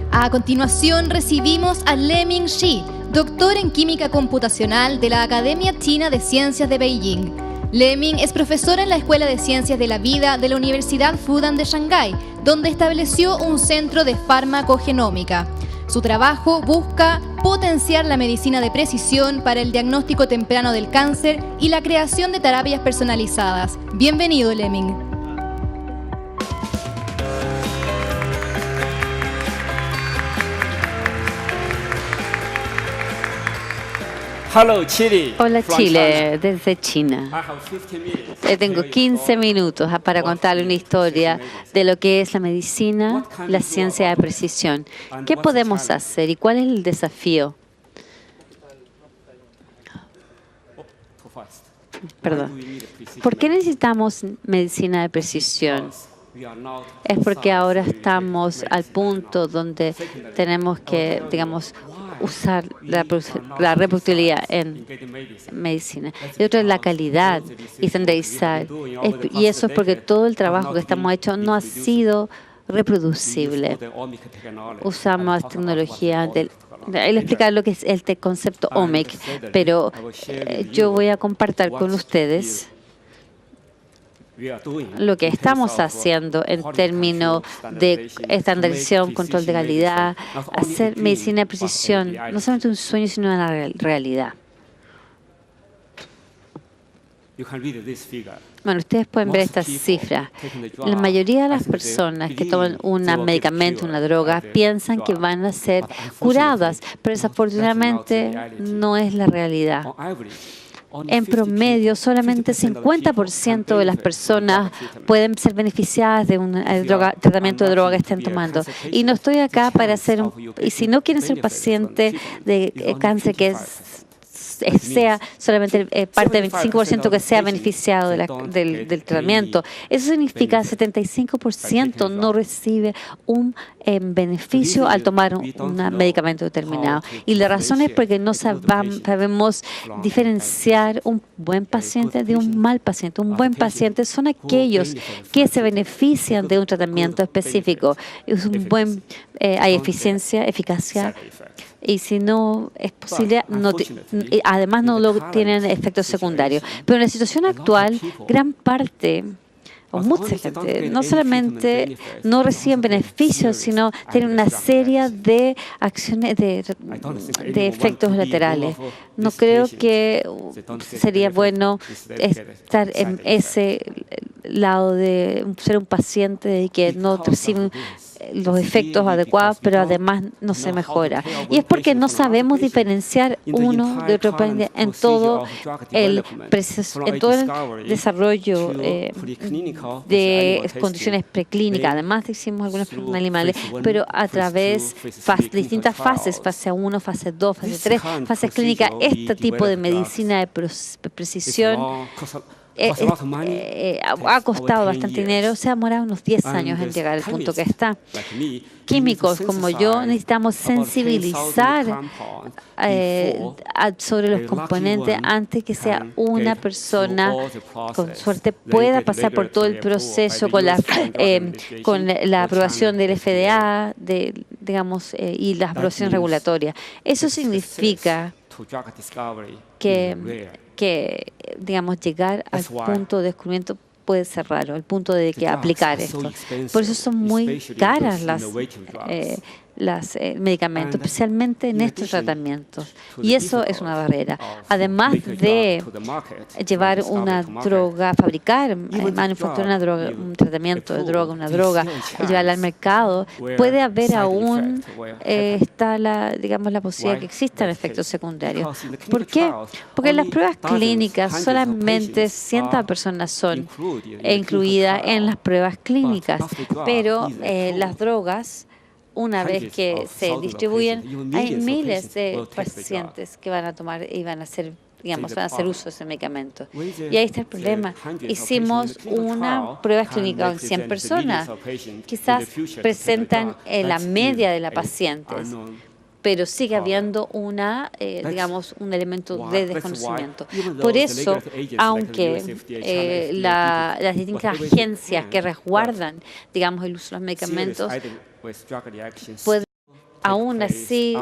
A continuación recibimos a Leming Shi, doctor en Química Computacional de la Academia China de Ciencias de Beijing. Leming es profesora en la Escuela de Ciencias de la Vida de la Universidad Fudan de Shanghái, donde estableció un centro de farmacogenómica. Su trabajo busca potenciar la medicina de precisión para el diagnóstico temprano del cáncer y la creación de terapias personalizadas. Bienvenido, Leming.
Hola Chile, desde China. Tengo 15 minutos para contarle una historia de lo que es la medicina, la ciencia de precisión. ¿Qué podemos hacer y cuál es el desafío? Perdón. ¿Por qué necesitamos medicina de precisión? Es porque ahora estamos al punto donde tenemos que, digamos, usar la reproductibilidad en medicina. Y otro es la calidad y estandarizar. Y eso es porque todo el trabajo que estamos hecho no ha sido reproducible. Usamos tecnología del... Él explica lo que es el concepto OMIC, pero yo voy a compartir con ustedes lo que estamos haciendo en términos de estandarización, control de calidad, hacer medicina de precisión, no solamente un sueño, sino una realidad. Bueno, ustedes pueden ver estas cifras. La mayoría de las personas que toman un medicamento, una droga, piensan que van a ser curadas, pero desafortunadamente no es la realidad. En promedio, solamente 50% de las personas pueden ser beneficiadas de un tratamiento de droga que estén tomando. Y no estoy acá para hacer y si no quieren ser paciente de cáncer que es sea solamente parte del 25% que sea beneficiado del tratamiento. Eso significa que el 75% no recibe un beneficio al tomar un medicamento determinado. Y la razón es porque no sabemos diferenciar un buen paciente de un mal paciente. Un buen paciente son aquellos que se benefician de un tratamiento específico. Es un buen, hay eficacia. Y si no es posible, además no tienen efectos secundarios. Pero en la situación actual, gran parte o mucha gente no solamente no reciben beneficios, sino tienen una serie de acciones de efectos laterales. No creo que sería bueno estar en ese lado de ser un paciente que no recibe los efectos adecuados, pero además no se mejora. Y es porque no sabemos diferenciar uno de otro en todo el desarrollo de condiciones preclínicas. Además hicimos algunas pruebas animales, pero a través de distintas fases, fase 1, fase 2, fase 3, fases clínicas, este tipo de medicina de precisión ha costado bastante dinero, se ha demorado unos 10 años en llegar al punto que está. Químicos como yo necesitamos sensibilizar sobre los componentes antes que sea una persona con suerte pueda pasar por todo el proceso con la aprobación del FDA, y la aprobación regulatoria. Eso significa que llegar al punto de descubrimiento puede ser raro, al punto de que aplicar esto. Por eso son muy caras las medicamentos, especialmente en estos tratamientos. Y eso es una barrera. Además de llevar una droga, fabricar, manufacturar una droga, un tratamiento de droga, una droga, y llevarla al mercado, puede haber aún está la posibilidad que existan efectos secundarios. ¿Por qué? Porque en las pruebas clínicas solamente 100 personas son incluidas en las pruebas clínicas, pero las drogas, una vez que se distribuyen, hay miles de pacientes que van a tomar y van a hacer uso de ese medicamento. Y ahí está el problema. Hicimos una prueba clínica en 100 personas. Quizás presentan la media de las pacientes, pero sigue habiendo un elemento de desconocimiento. Por eso, aunque las distintas agencias que resguardan, el uso de los medicamentos, aún así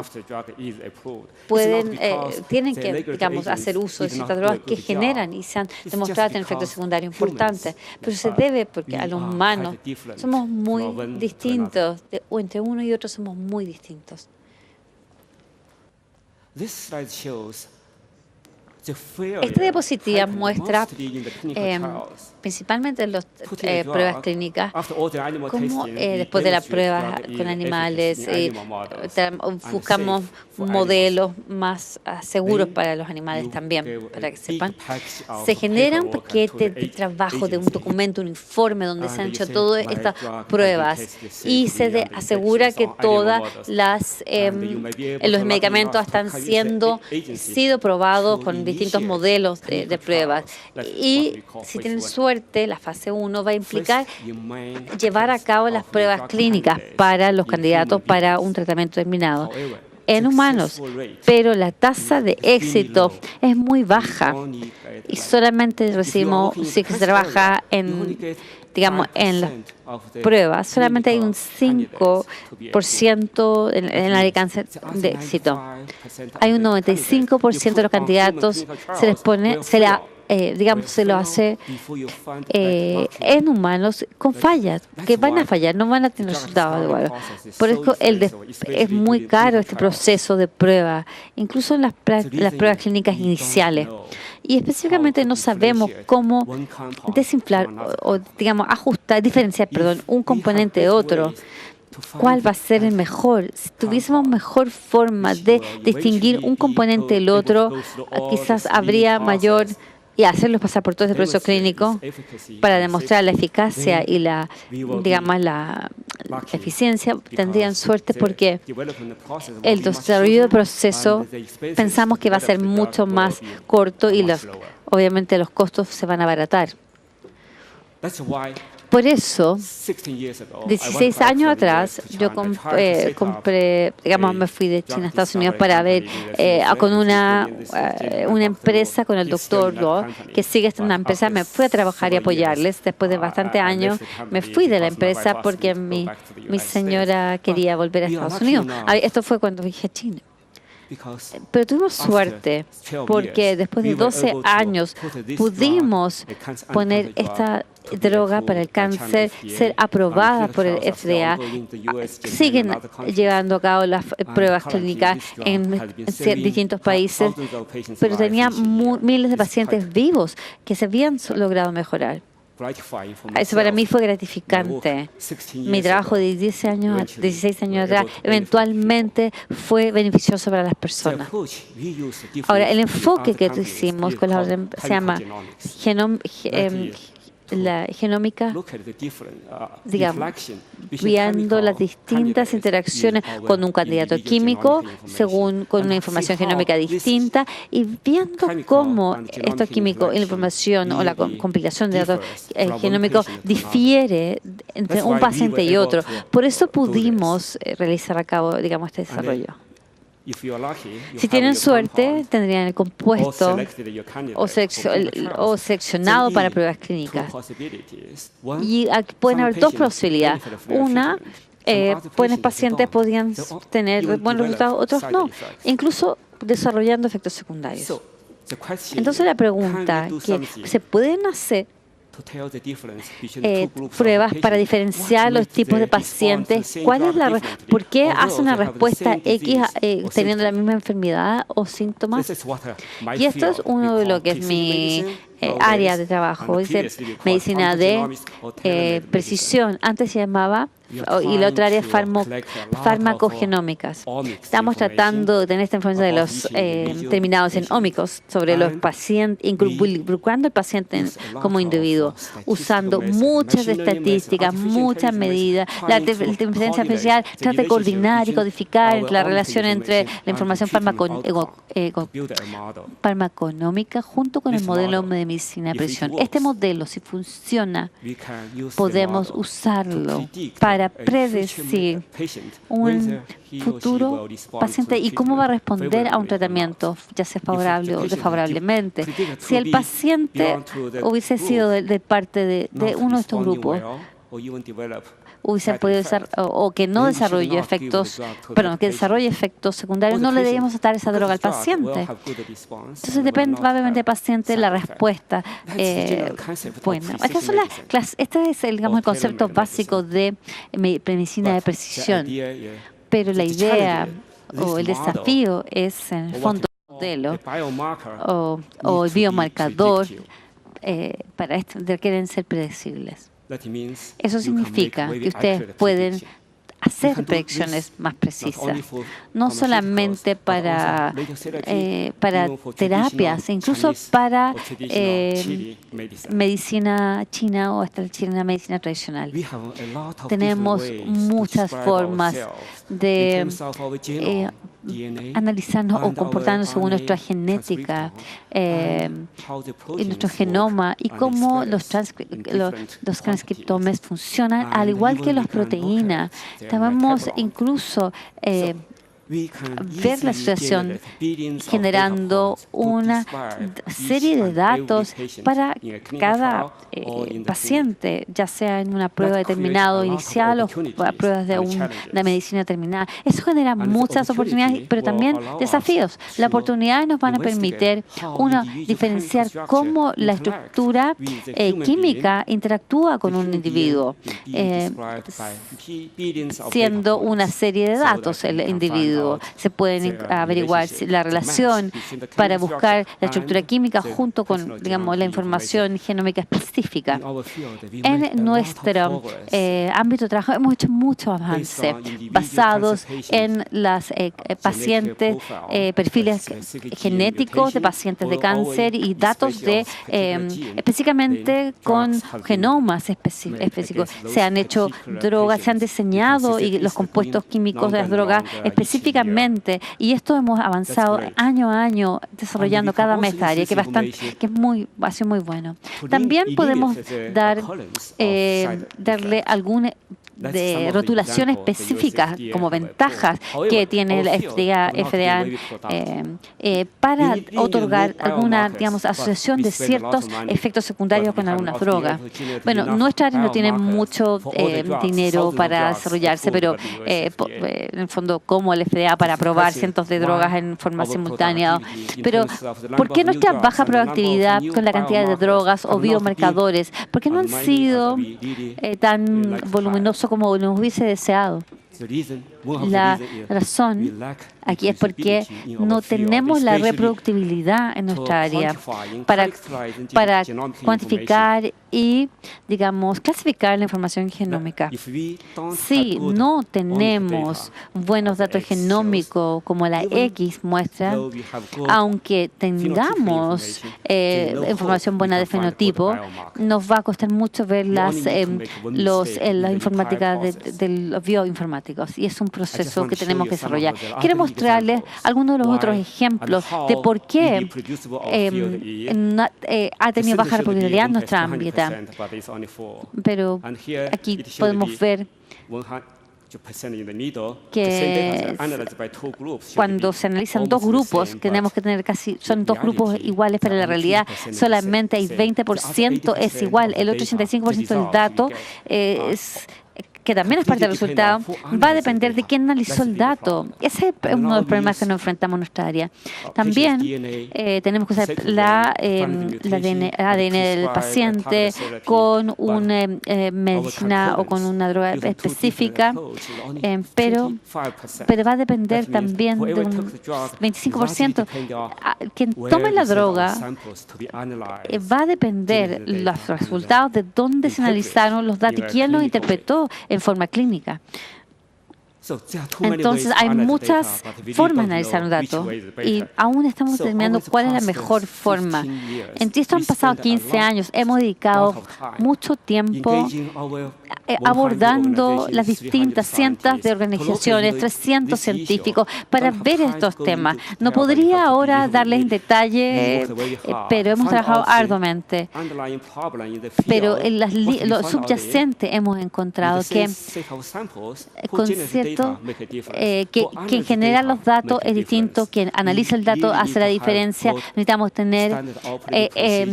tienen que hacer uso de ciertas drogas que generan y se han demostrado tener efectos secundarios importantes. Pero se debe porque a los humanos somos muy distintos, entre uno y otro somos muy distintos. Esta diapositiva muestra principalmente en las pruebas clínicas, como después de la prueba con animales, buscamos modelos más seguros para los animales también, para que sepan. Se genera un paquete de trabajo de un documento, un informe donde se han hecho todas estas pruebas y se asegura que todas los medicamentos están sido probados con distintos modelos de pruebas. Y si tienen suerte, la fase 1 va a implicar llevar a cabo las pruebas clínicas para los candidatos para un tratamiento terminado en humanos, pero la tasa de éxito es muy baja y solmente recibimos, si se trabaja en las pruebas, solamente hay un 5% en el alcance de éxito. Hay un 95% de los candidatos se lo hace en humanos con fallas, que van a fallar, no van a tener resultados iguales. Por eso es muy caro este proceso de prueba, incluso en las pruebas clínicas iniciales. Y específicamente no sabemos cómo diferenciar un componente de otro. ¿Cuál va a ser el mejor? Si tuviésemos mejor forma de distinguir un componente del otro, quizás habría mayor y hacerlos pasar por todo ese proceso clínico para demostrar la eficacia y la eficiencia, tendrían suerte porque el desarrollo del proceso pensamos que va a ser mucho más corto y obviamente los costos se van a abaratar. Por eso, 16 años atrás, yo compré, digamos, me fui de China a Estados Unidos para ver con una empresa, con el doctor Luo, que sigue siendo una empresa. Me fui a trabajar y apoyarles. Después de bastantes años, me fui de la empresa porque mi señora quería volver a Estados Unidos. Esto fue cuando dije China. Pero tuvimos suerte porque después de 12 años pudimos poner esta droga para el cáncer, ser aprobada por el FDA. Siguen llevando a cabo las pruebas clínicas en distintos países, pero tenía miles de pacientes vivos que se habían logrado mejorar. Eso para mí fue gratificante. Mi trabajo de 16 años atrás eventualmente fue beneficioso para las personas. Ahora, el enfoque que hicimos con se llama la genómica, digamos, viendo las distintas interacciones con un candidato químico, con una información genómica distinta, y viendo cómo estos químicos, la información o la compilación de datos genómicos difiere entre un paciente y otro. Por eso pudimos realizar a cabo, digamos, este desarrollo. Si tienen suerte, tendrían el compuesto o seleccionado para pruebas clínicas. Y aquí pueden haber dos posibilidades. Una, buenos pacientes podrían tener buenos resultados, otros no, incluso desarrollando efectos secundarios. Entonces la pregunta que se pueden hacer pruebas para diferenciar los tipos de pacientes. ¿Por qué hace una respuesta X teniendo la misma enfermedad o síntomas? Y esto es uno de lo que es mi área de trabajo, dice medicina de precisión. Antes se llamaba, y la otra área es farmacogenómicas. Estamos tratando de tener esta información de los terminados en ómicos sobre los pacientes, involucrando al paciente como individuo, usando muchas estadísticas, muchas medidas. La inteligencia artificial trata de coordinar y codificar la relación entre la información farmaconómica junto con el modelo de medicina de precisión. Este modelo, si funciona, podemos usarlo para predecir un futuro paciente y cómo va a responder a un tratamiento, ya sea favorable o desfavorablemente. Si el paciente hubiese sido de parte de uno de estos grupos, hubiesen podido o que no desarrolle efectos, que desarrolle efectos secundarios, no le debemos dar esa droga al paciente. Entonces depende probablemente del paciente la respuesta. Bueno, este es el concepto básico de medicina de precisión, pero la idea o el desafío es en el fondo el modelo o el biomarcador para esto requieren ser predecibles. Eso significa que ustedes pueden hacer predicciones más precisas, no solamente para terapias, incluso para medicina china o hasta la medicina tradicional. Tenemos muchas formas de analizarnos o comportarnos según nuestra genética, nuestro genoma y cómo los transcriptomes funcionan, al igual que las proteínas. Podemos incluso ver la situación generando una serie de datos para cada paciente, ya sea en una prueba determinada inicial o pruebas de una medicina terminada. Eso genera muchas oportunidades, pero también desafíos. Las oportunidades nos van a permitir, diferenciar cómo la estructura química interactúa con un individuo, siendo una serie de datos el individuo. individuo. Se pueden averiguar la relación para buscar la estructura química junto con, digamos, la información genómica específica. En nuestro ámbito de trabajo hemos hecho mucho avance basados en las pacientes, perfiles genéticos de pacientes de cáncer y datos de específicamente con genomas específicos. Se han hecho drogas, se han diseñado y los compuestos químicos de las drogas específicamente, y esto hemos avanzado año a año desarrollando cada mes esta área, que ha sido muy bueno. También podemos darle algún de rotulación específica como ventajas que tiene el FDA para otorgar alguna, digamos, asociación de ciertos efectos secundarios con alguna droga. Bueno, nuestra área no tiene mucho dinero para desarrollarse, pero en el fondo como el FDA para aprobar cientos de drogas en forma simultánea. Pero ¿por qué nuestra baja proactividad con la cantidad de drogas o biomarcadores? ¿Por qué no han sido tan voluminosos como nos hubiese deseado? La razón aquí es porque no tenemos la reproductibilidad en nuestra área para cuantificar y, digamos, clasificar la información genómica. Si no tenemos buenos datos genómicos como la X muestra, aunque tengamos información buena de fenotipo, nos va a costar mucho ver la informática de los bioinformáticos, y es un proceso que tenemos que desarrollar. Quiero mostrarles algunos de los otros ejemplos de por qué ha tenido baja reproducibilidad en nuestra ámbito. Pero aquí podemos ver que cuando se analizan dos grupos, tenemos que tener son dos grupos iguales, pero en la realidad solamente hay 20% es igual. El otro 85% del dato que también es parte del resultado, va a depender de quién analizó el dato. Ese es uno de los problemas que nos enfrentamos en nuestra área. También tenemos que usar ADN del paciente con una medicina o con una droga específica, pero va a depender también de un 25%. Quien tome la droga va a depender los resultados de dónde se analizaron los datos y quién los interpretó en forma clínica. Entonces, hay muchas formas de analizar un dato y aún estamos determinando cuál es la mejor forma. En esto han pasado 15 años. Hemos dedicado mucho tiempo abordando las distintas cientos de organizaciones, 300 científicos, para ver estos temas. No podría ahora darles en detalle, pero hemos trabajado arduamente. Pero en lo subyacente hemos encontrado que que quien genera los datos es distinto, quien analiza el dato hace la diferencia. Necesitamos tener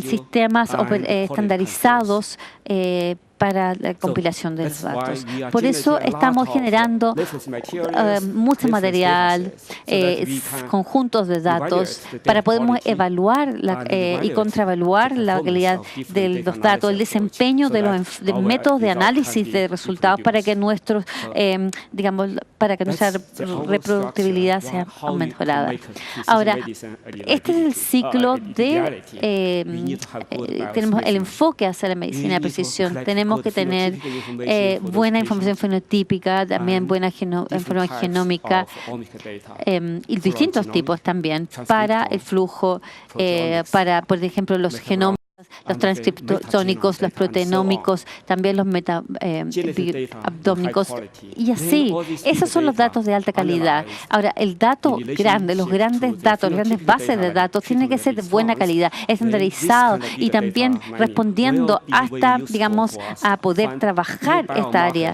sistemas estandarizados para la compilación de los datos. Por eso estamos generando mucho material, conjuntos de datos, para poder evaluar y contraevaluar la calidad de los datos, el desempeño de los métodos de análisis de resultados para que nuestra reproductibilidad sea mejorada. Ahora, este es el ciclo tenemos el enfoque hacia la medicina de precisión. Tenemos que tener buena información fenotípica, también buena información genómica y distintos tipos también para el flujo, por ejemplo, los genomas, los transcriptónicos, los proteinómicos, también los abdómicos, y así. Esos son los datos de alta calidad. Ahora, el dato grande, los grandes datos, las grandes bases de datos, tienen que ser de buena calidad, estandarizado y también respondiendo hasta, digamos, a poder trabajar esta área,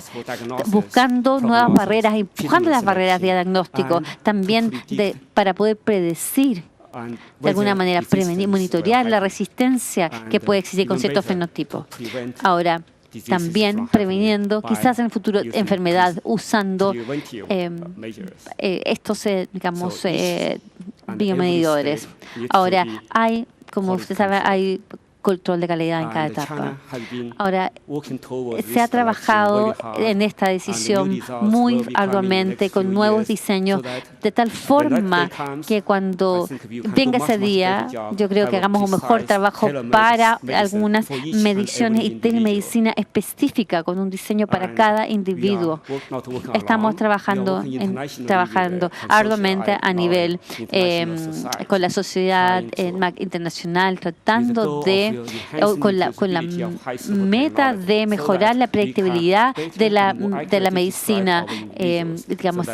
buscando nuevas barreras, empujando las barreras de diagnóstico, también para poder predecir de alguna manera, prevenir, monitorear la resistencia que puede existir con ciertos fenotipos. Ahora, también previniendo quizás en el futuro enfermedad usando estos, biomedidores. Ahora, como usted sabe, hay control de calidad en cada etapa. Ahora, se ha trabajado en esta decisión muy arduamente con nuevos diseños, de tal forma que cuando venga ese día, yo creo que hagamos un mejor trabajo para algunas mediciones y telemedicina específica con un diseño para cada individuo. Estamos trabajando arduamente a nivel con la sociedad internacional, tratando con la meta de mejorar la predictibilidad de la medicina, digamos,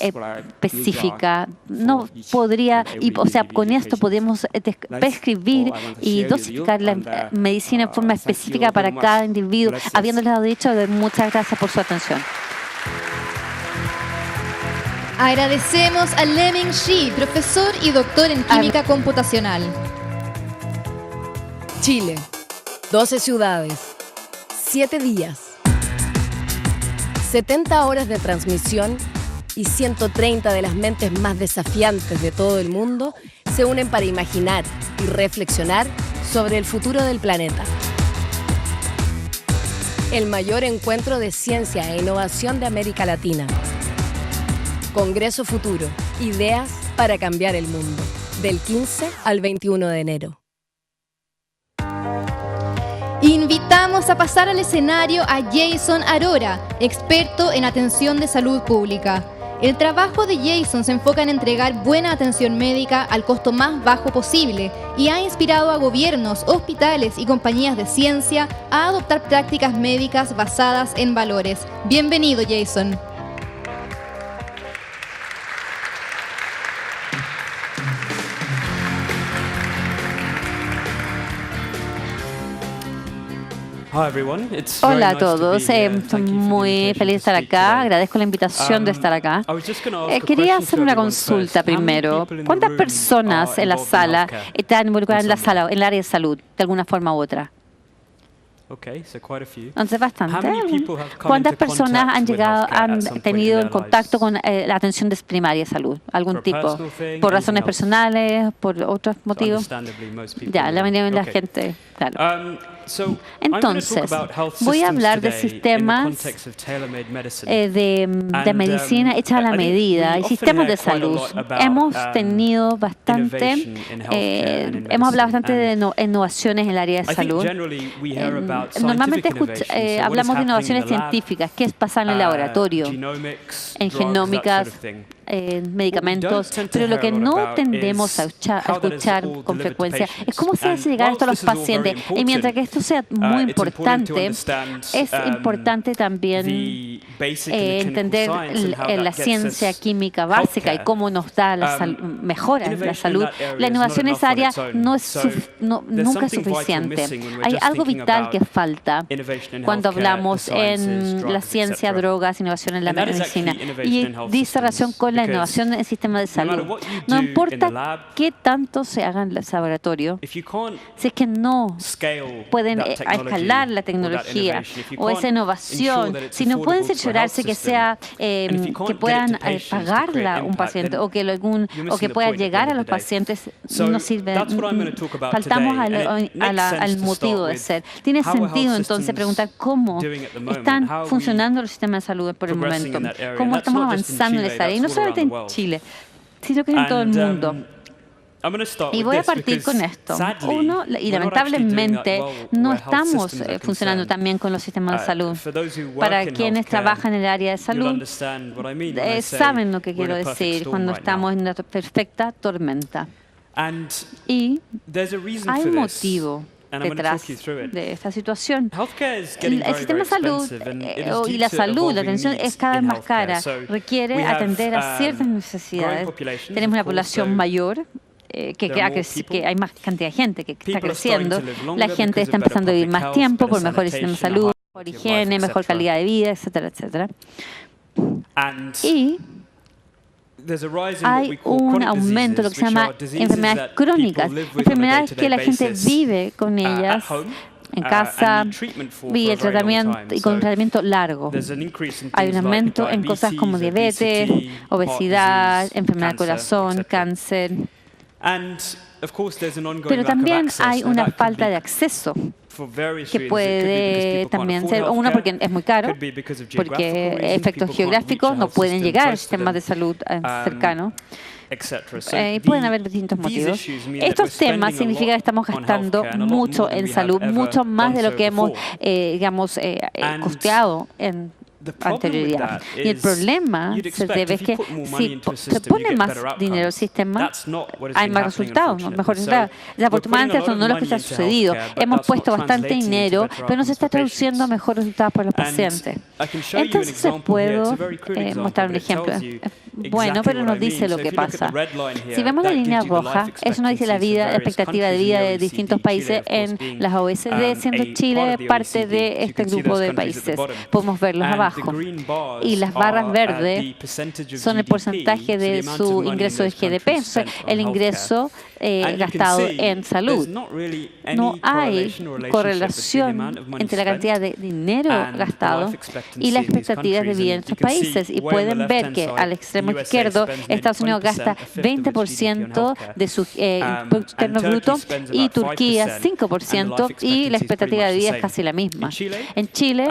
específica. No podría, o sea, con esto podemos prescribir y dosificar la medicina en forma específica para cada individuo. Habiéndoles dicho, muchas gracias por su atención.
Agradecemos a Leming Shi, profesor y doctor en química computacional.
Chile, 12 ciudades, 7 días, 70 horas de transmisión y 130 de las mentes más desafiantes de todo el mundo se unen para imaginar y reflexionar sobre el futuro del planeta. El mayor encuentro de ciencia e innovación de América Latina. Congreso Futuro, ideas para cambiar el mundo, del 15 al 21 de enero.
Invitamos a pasar al escenario a Jason Arora, experto en atención de salud pública. El trabajo de Jason se enfoca en entregar buena atención médica al costo más bajo posible y ha inspirado a gobiernos, hospitales y compañías de ciencia a adoptar prácticas médicas basadas en valores. Bienvenido, Jason.
Hola a todos, estoy muy feliz de estar acá, agradezco la invitación de estar acá. Quería hacer una consulta primero. ¿Cuántas personas en la sala están involucradas en en el área de salud, de alguna forma u otra? Entonces, bastante. ¿Cuántas personas han tenido en contacto con la atención primaria de salud? ¿Algún tipo? ¿Por razones personales? ¿Por otros motivos? Ya, la mayoría de la gente, claro. Entonces, voy a hablar de sistemas de medicina hecha a la medida y sistemas de salud. Hemos tenido bastante, hemos hablado bastante de innovaciones en el área de salud. Normalmente hablamos de innovaciones científicas, que es pasar en el laboratorio, en genómicas, medicamentos, pero lo que no tendemos a escuchar con frecuencia es cómo se hace llegar esto a los pacientes. Y mientras que esto sea muy importante, es importante también entender la ciencia química básica y cómo nos da mejora la salud. La innovación en esa área nunca es suficiente. Hay algo vital que falta cuando hablamos en la ciencia, drogas, innovación en la medicina. Y dice relación con la innovación en el sistema de salud. No importa qué tanto se haga en el laboratorio, si es que no pueden escalar la tecnología o esa innovación, si no pueden cerciorarse que puedan pagarla a un paciente o que pueda llegar a los pacientes, no sirve. Faltamos al motivo de ser. Tiene sentido entonces preguntar cómo están funcionando los sistemas de salud por el momento, cómo estamos avanzando en esa área, y no solamente en Chile, sino que en todo el mundo. Y voy a partir con esto. Uno, y lamentablemente no estamos funcionando tan bien con los sistemas de salud. Para quienes trabajan en el área de salud, saben lo que quiero decir cuando estamos en una perfecta tormenta. Y hay un motivo detrás de esta situación. El sistema de salud y la salud, la atención es cada vez más cara. Requiere atender a ciertas necesidades. Tenemos una población mayor, que hay más cantidad de gente que está creciendo. La gente está empezando a vivir más tiempo por mejores sistemas de salud, mejor higiene, mejor calidad de vida, etcétera, etcétera. Y hay un aumento de lo que se llama enfermedades crónicas, enfermedades que la gente vive con ellas en casa y con un tratamiento largo. Hay un aumento en cosas como diabetes, obesidad, enfermedad del corazón, cáncer. Pero también hay una falta de acceso que puede también ser, uno, porque es muy caro, porque efectos geográficos no pueden llegar a sistemas de salud cercanos. Y pueden haber distintos motivos. Estos temas significan que estamos gastando mucho en salud, mucho más de lo que hemos, costeado en anterioridad. Y el problema se debe es que si se pone más dinero al sistema, hay más resultados, mejores resultados. Desafortunadamente eso no es lo que ha sucedido. Hemos puesto bastante dinero, pero no se está traduciendo a mejores resultados para los pacientes. Entonces puedo mostrar un ejemplo. Bueno, pero nos dice lo que pasa. Si vemos la línea roja, eso nos dice la expectativa de vida de distintos países en las OECD, siendo Chile parte de este grupo de países. Podemos verlos abajo. Y las barras verdes son el porcentaje de su ingreso de GDP, el ingreso gastado en salud. No hay correlación entre la cantidad de dinero gastado y las expectativas de vida en estos países. Y pueden ver que al extremo izquierdo, Estados Unidos gasta 20% de su Producto Interno Bruto y Turquía 5%, y la expectativa de vida es casi la misma. En Chile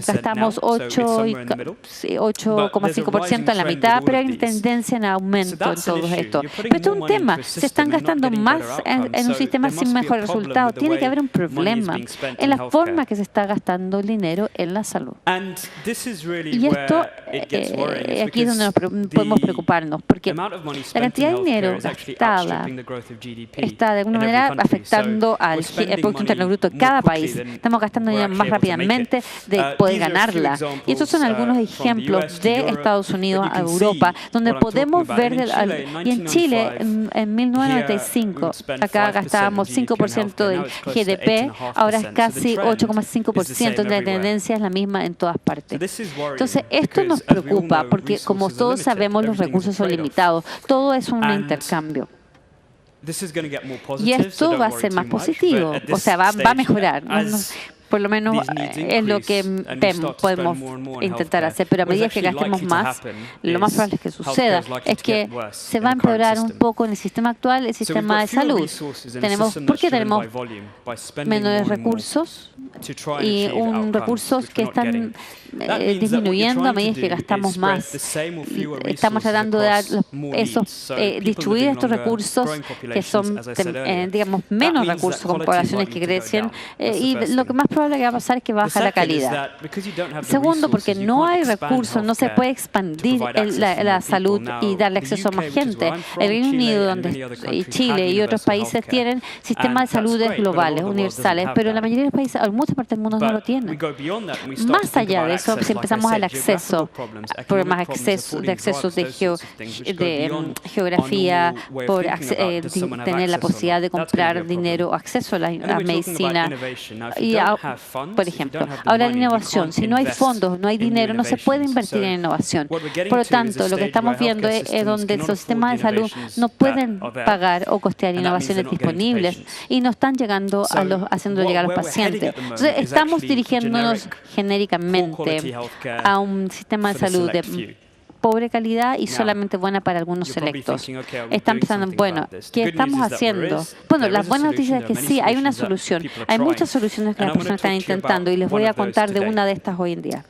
gastamos 8,5% en la mitad, pero hay una tendencia en aumento en todo esto. Pero esto es un tema. Se están gastando más en un sistema sin mejores resultados. Tiene que haber un problema en la forma que se está gastando el dinero en la salud. Y esto aquí es donde nos podemos preocuparnos, porque la cantidad de dinero gastada está de alguna manera afectando al Producto Interno Bruto de cada país. Estamos gastando dinero más rápidamente de poder ganarla. Y estos son algunos ejemplos de Estados Unidos a Europa, donde podemos ver, y en Chile, en 1995, acá gastábamos 5% del GDP, ahora es casi 8,5%, la tendencia es la misma en todas partes. Entonces, esto nos preocupa, porque como todos sabemos, los recursos son limitados, todo es un intercambio. Y esto va a ser más positivo, o sea, va a mejorar. Por lo menos es lo que podemos intentar hacer, pero a medida que gastemos más, lo más probable es que suceda es que se va a empeorar un poco en el sistema actual, el sistema de salud. ¿Por qué tenemos menos recursos y recursos que están disminuyendo a medida que gastamos más? Estamos tratando de dar distribuir estos recursos que son, digamos, menos recursos con poblaciones que crecen, y lo que más probable que va a pasar es que baja la calidad. Segundo, porque no hay recursos, no se puede expandir la salud y darle acceso a más gente. El Reino Unido y Chile y otros países tienen sistemas de salud globales, universales, pero la mayoría de los países, en muchas partes del mundo, no lo tienen. Más allá de eso, si empezamos al acceso, problemas de acceso de geografía, por tener la posibilidad de comprar dinero, acceso a la medicina. Y, por ejemplo, ahora la innovación, si no hay fondos, no hay dinero, no se puede invertir en innovación. Por lo tanto, lo que estamos viendo es donde los sistemas de salud no pueden pagar o costear innovaciones disponibles y no están llegando haciendo llegar a los pacientes. Entonces, estamos dirigiéndonos genéricamente a un sistema de salud de pobre calidad y solamente buena para algunos selectos. Están pensando, bueno, ¿qué estamos haciendo? Bueno, las buenas noticias es que sí, hay una solución. Hay muchas soluciones que las personas están intentando, y les voy a contar de una de estas hoy en día.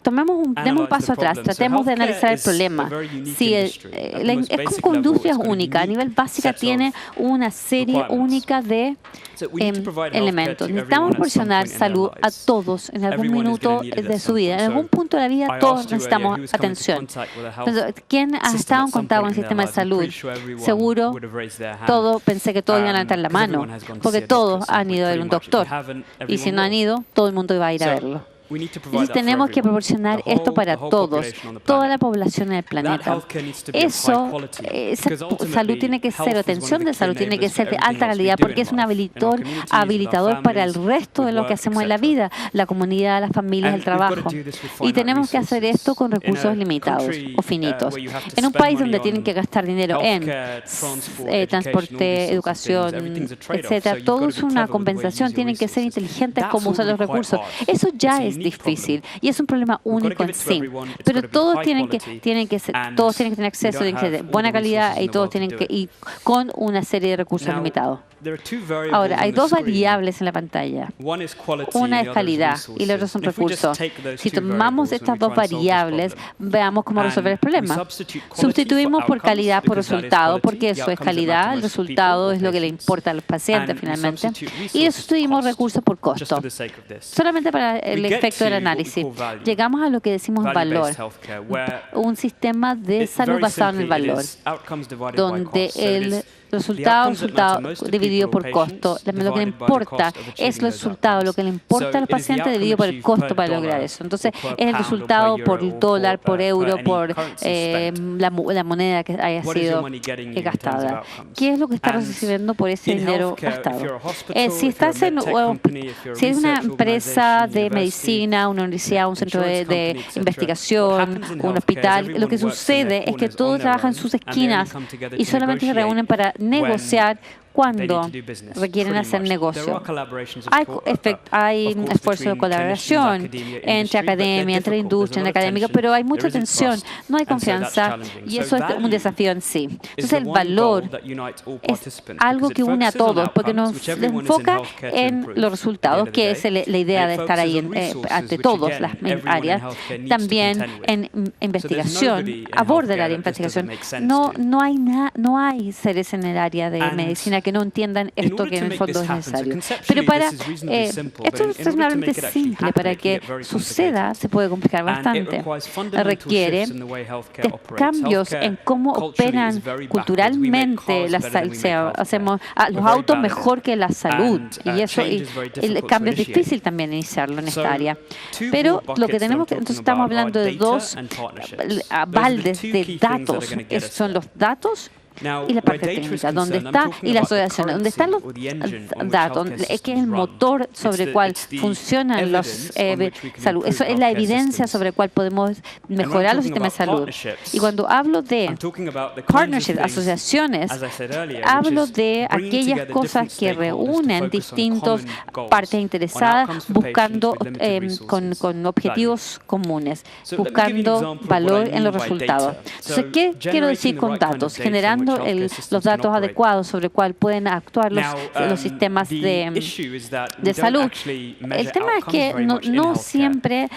Demos un paso atrás, tratemos de analizar el problema. Es como industria única, a nivel básica tiene una serie única de elementos. Necesitamos proporcionar salud a todos en algún minuto de su vida. En algún punto de la vida todos necesitamos atención. Entonces, ¿quién ha estado en contacto con el sistema de salud? Seguro, pensé que todos iban a levantar la mano, porque todos han ido a ver un doctor. Y si no han ido, todo el mundo iba a ir a verlo. Entonces tenemos que proporcionar esto para todos, toda la población en el planeta. Esa salud tiene que ser, atención de salud tiene que ser de alta calidad, porque es un habilitador para el resto de lo que hacemos en la vida, la comunidad, las familias, el trabajo. Y tenemos que hacer esto con recursos limitados o finitos. En un país donde tienen que gastar dinero en transporte, educación, etcétera, todo es una compensación, tienen que ser inteligentes cómo usar los recursos. Eso ya es difícil y es un problema único en sí. Pero todos tienen que tener acceso, tienen que ser de buena calidad y todos tienen que ir con una serie de recursos limitados. Ahora, hay dos variables en la pantalla. Una es calidad y la otra son recursos. Si tomamos estas dos variables, veamos cómo resolver el problema. Sustituimos por calidad por resultado, porque eso es calidad, el resultado es lo que le importa a los pacientes finalmente. Y sustituimos recursos por costo. Solamente para el efecto del análisis. Llegamos a lo que decimos valor. Un sistema de salud basado en el valor, donde el resultado dividido por costo. Lo que le importa es el resultado, lo que le importa al paciente dividido por el costo para lograr eso. Entonces, es el resultado por dólar, por euro, por la moneda que haya sido gastada. ¿Qué es lo que está recibiendo por ese dinero gastado? Si es una empresa de medicina, una universidad, un centro de investigación, un hospital, lo que sucede es que todos trabajan en sus esquinas y solamente se reúnen para negociar cuando requieren hacer negocio. Hay esfuerzo de colaboración entre academia, entre industria, entre académica, pero hay mucha tensión, no hay confianza y eso es un desafío en sí. Entonces el valor es algo que une a todos porque nos enfoca en los resultados, que es la idea de estar ahí ante todas las áreas. También en investigación, aborda el área de investigación. No hay seres en el área de medicina que no entiendan esto que en el fondo es necesario. Pero esto es extremadamente simple. Para que suceda, se puede complicar bastante. Requiere de cambios en cómo operan culturalmente los autos mejor que la salud. Y el cambio es difícil también iniciarlo en esta área. Pero lo que tenemos que, entonces estamos hablando de dos baldes de datos. Esos son los datos y la parte técnica, donde está, y la asociación, donde están los datos, es que es el motor sobre el cual funcionan los salud. Eso es la evidencia sobre la cual podemos mejorar los sistemas de salud. Y cuando hablo de partnerships, asociaciones, hablo de aquellas cosas que reúnen distintas partes interesadas buscando con objetivos comunes, buscando valor en los resultados. Entonces, ¿qué quiero decir con datos? Generando los datos adecuados sobre cuál pueden actuar los sistemas de salud. El tema es que no siempre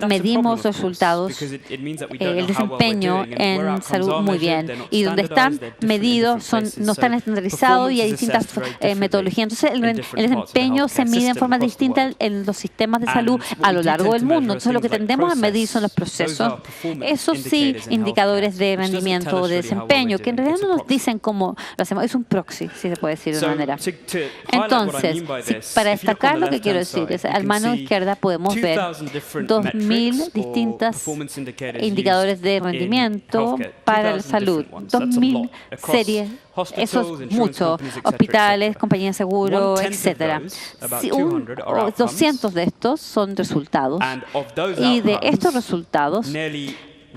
medimos resultados, el desempeño en salud muy bien. Y donde están medidos no están estandarizados y hay distintas metodologías. Entonces, el desempeño se mide en forma distinta en los sistemas de salud a lo largo del mundo. Entonces, lo que tendemos a medir son los procesos. Eso sí, indicadores de rendimiento o de desempeño, que en realidad no nos dicen cómo lo hacemos. Es un proxy, si se puede decir de una manera. Entonces, para destacar lo que quiero decir, es al mano izquierda podemos ver 2.000 distintos indicadores de rendimiento para la salud. 2.000 series. Eso es mucho. Hospitales, compañías de seguro, etc. 200 de estos son resultados. Y de estos resultados,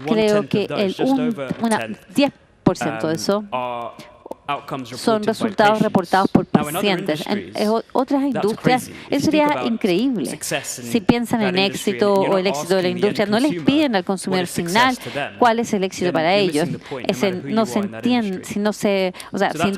creo que un 10% de eso son resultados reportados por pacientes. En otras industrias, eso sería increíble. Si piensan en éxito o el éxito de la industria, no les piden al consumidor final cuál es el éxito para ellos. No se entiende, si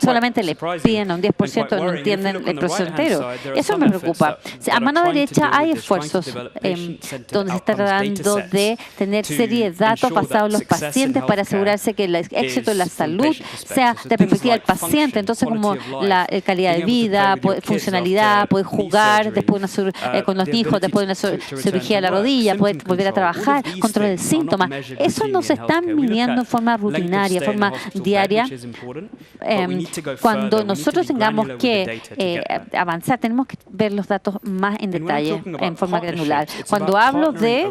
solamente le piden a un 10%, no entienden el proceso entero. Eso me preocupa. A mano derecha hay esfuerzos donde se está tratando de tener serie de datos basados en los pacientes para asegurarse que el éxito de la salud sea de perspectiva del paciente. Entonces, como la calidad de vida, funcionalidad, poder jugar después con los hijos, después de una cirugía de la rodilla, poder volver a trabajar, control de síntomas. Eso no se está midiendo en forma rutinaria, en forma diaria. Cuando nosotros tengamos que avanzar, tenemos que ver los datos más en detalle, en forma granular. Cuando hablo de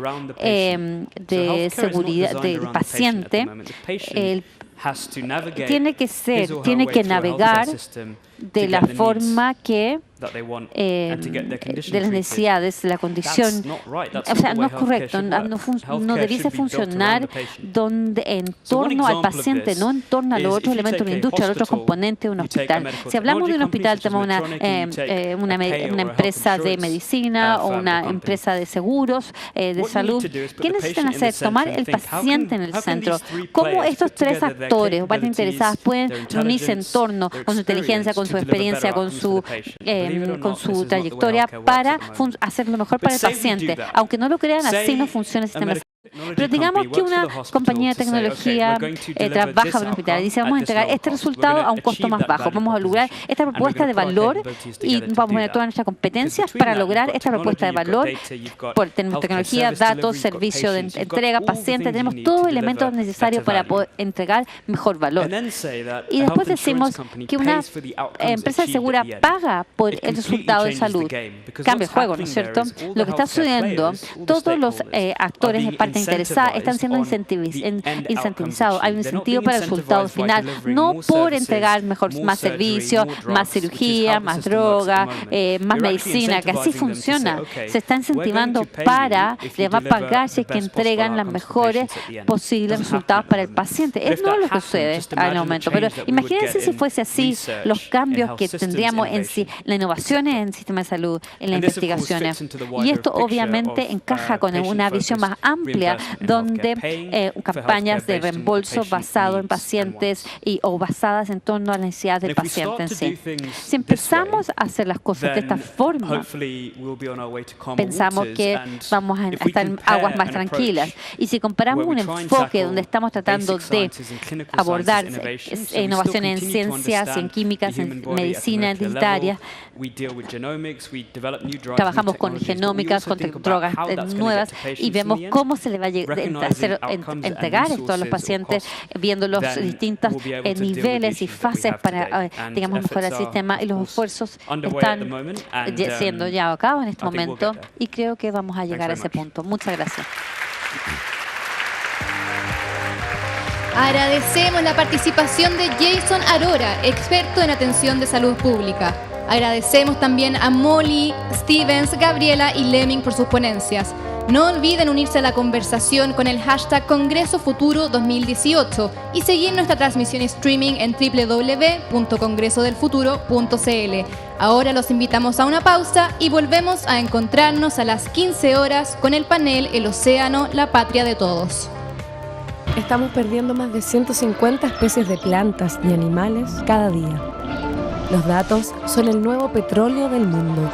seguridad del paciente, tiene que navegar de la forma que de las necesidades, de la condición. O sea, no es correcto, no debiese funcionar en torno al paciente, no en torno a los otros elementos de la industria, a los otros componentes de un hospital. Si hablamos de un hospital, tenemos una empresa de medicina o una empresa de seguros, de salud. ¿Qué necesitan hacer? Tomar el paciente en el centro. ¿Cómo estos tres actores o partes interesadas pueden reunirse en torno con su inteligencia, con su experiencia, con su trayectoria para hacer lo mejor para el paciente? Aunque no lo crean, así no funciona el sistema de salud. Pero digamos que una compañía de tecnología trabaja en un hospital y dice, vamos a entregar este resultado a un costo más bajo, vamos a lograr esta propuesta de valor y vamos a poner todas nuestras competencias para lograr esta propuesta de valor. Tenemos tecnología, datos, servicio de entrega, paciente, tenemos todos los elementos necesarios para poder entregar mejor valor. Y después decimos que una empresa segura paga por el resultado de salud. Cambia el juego, ¿no es cierto? Lo que está sucediendo, todos los actores de parte interesada están siendo incentivizados. Hay un incentivo para el resultado final, no por entregar más servicio, más cirugía, más droga, más medicina, que así funciona. Se está incentivando para, le va a pagar si es que entregan los mejores posibles resultados para el paciente. Es no lo que sucede en el momento, pero imagínense si fuese así, los cambios que tendríamos en la innovación en el sistema de salud, en las investigaciones. Y esto obviamente encaja con una visión más amplia donde campañas de reembolso basado en pacientes o basadas en torno a la necesidad del paciente en sí. Si empezamos a hacer las cosas de esta forma, pensamos que vamos a estar en aguas más tranquilas. Y si comparamos un enfoque donde estamos tratando de abordar innovaciones en ciencias, en químicas, en medicina, en digital, trabajamos con genómicas, con drogas nuevas y vemos cómo se le va a entregar esto a los pacientes, viendo los distintos niveles y fases para, digamos, mejorar el sistema, y los esfuerzos están siendo llevados a cabo en este momento y creo que vamos a llegar a ese punto. Muchas gracias.
Agradecemos la participación de Jason Arora, experto en atención de salud pública. Agradecemos también a Molly, Stevens, Gabriela y Lemming por sus ponencias. No olviden unirse a la conversación con el hashtag Congreso Futuro 2018 y seguir nuestra transmisión streaming en www.congresodelfuturo.cl. Ahora los invitamos a una pausa y volvemos a encontrarnos a las 15 horas con el panel El Océano, la Patria de Todos.
Estamos perdiendo más de 150 especies de plantas y animales cada día. Los datos son el nuevo petróleo del mundo.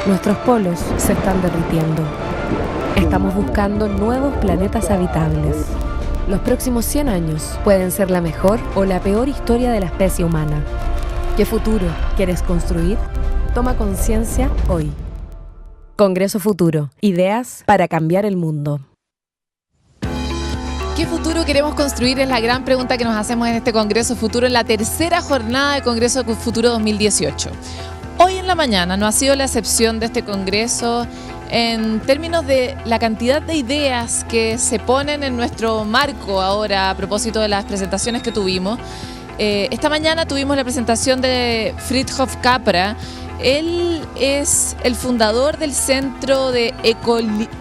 Nuestros polos se están derritiendo. Estamos buscando nuevos planetas habitables. Los próximos 100 años pueden ser la mejor o la peor historia de la especie humana. ¿Qué futuro quieres construir? Toma conciencia hoy. Congreso Futuro. Ideas para cambiar el mundo.
¿Qué futuro queremos construir? Es la gran pregunta que nos hacemos en este Congreso Futuro, en la tercera jornada de Congreso Futuro 2018. Hoy en la mañana no ha sido la excepción de este Congreso en términos de la cantidad de ideas que se ponen en nuestro marco ahora a propósito de las presentaciones que tuvimos. Esta mañana tuvimos la presentación de Fritjof Capra. Él es el fundador del Centro de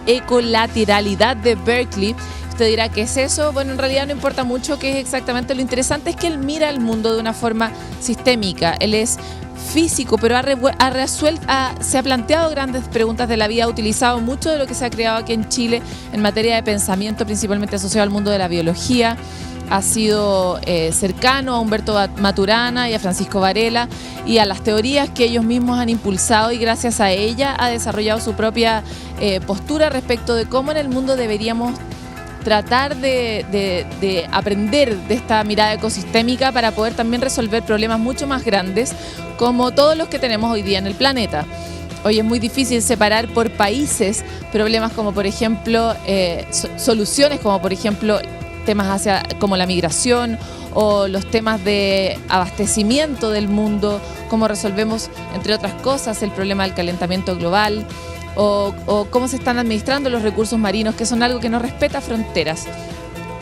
Ecolateralidad de Berkeley. Usted dirá, ¿qué es eso? Bueno, en realidad no importa mucho qué es exactamente. Lo interesante es que él mira el mundo de una forma sistémica. Él es físico, pero se ha planteado grandes preguntas de la vida, ha utilizado mucho de lo que se ha creado aquí en Chile en materia de pensamiento, principalmente asociado al mundo de la biología. Ha sido cercano a Humberto Maturana y a Francisco Varela y a las teorías que ellos mismos han impulsado, y gracias a ella ha desarrollado su propia postura respecto de cómo en el mundo deberíamos tratar de aprender de esta mirada ecosistémica para poder también resolver problemas mucho más grandes como todos los que tenemos hoy día en el planeta. Hoy es muy difícil separar por países problemas como por ejemplo soluciones como por ejemplo temas como la migración o los temas de abastecimiento del mundo, cómo resolvemos entre otras cosas el problema del calentamiento global. O cómo se están administrando los recursos marinos, que son algo que no respeta fronteras.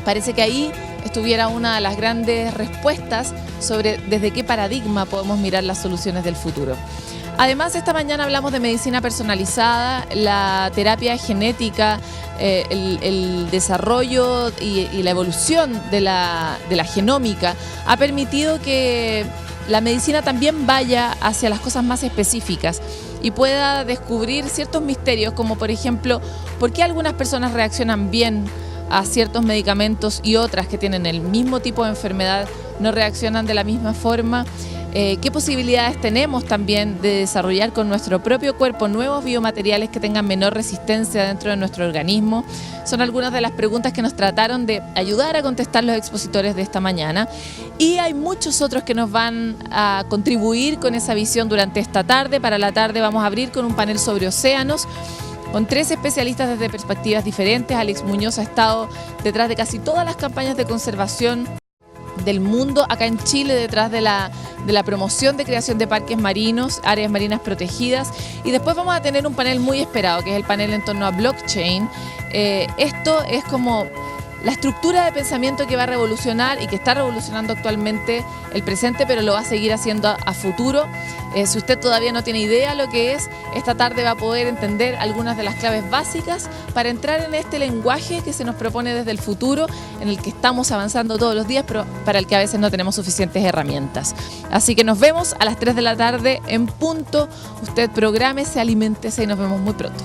Parece que ahí estuviera una de las grandes respuestas sobre desde qué paradigma podemos mirar las soluciones del futuro. Además, esta mañana hablamos de medicina personalizada, la terapia genética, el desarrollo y la evolución de la genómica ha permitido que la medicina también vaya hacia las cosas más específicas y pueda descubrir ciertos misterios, como por ejemplo, por qué algunas personas reaccionan bien a ciertos medicamentos y otras que tienen el mismo tipo de enfermedad no reaccionan de la misma forma. ¿Qué posibilidades tenemos también de desarrollar con nuestro propio cuerpo nuevos biomateriales que tengan menor resistencia dentro de nuestro organismo? Son algunas de las preguntas que nos trataron de ayudar a contestar los expositores de esta mañana. Y hay muchos otros que nos van a contribuir con esa visión durante esta tarde. Para la tarde vamos a abrir con un panel sobre océanos, con 3 especialistas desde perspectivas diferentes. Alex Muñoz ha estado detrás de casi todas las campañas de conservación del mundo acá en Chile, detrás de la promoción de creación de parques marinos, áreas marinas protegidas, y después vamos a tener un panel muy esperado, que es el panel en torno a blockchain. Esto es como la estructura de pensamiento que va a revolucionar y que está revolucionando actualmente el presente, pero lo va a seguir haciendo a futuro. Si usted todavía no tiene idea lo que es, esta tarde va a poder entender algunas de las claves básicas para entrar en este lenguaje que se nos propone desde el futuro, en el que estamos avanzando todos los días, pero para el que a veces no tenemos suficientes herramientas. Así que nos vemos a las 3 de la tarde en punto. Usted prográmese, aliméntese y nos vemos muy pronto.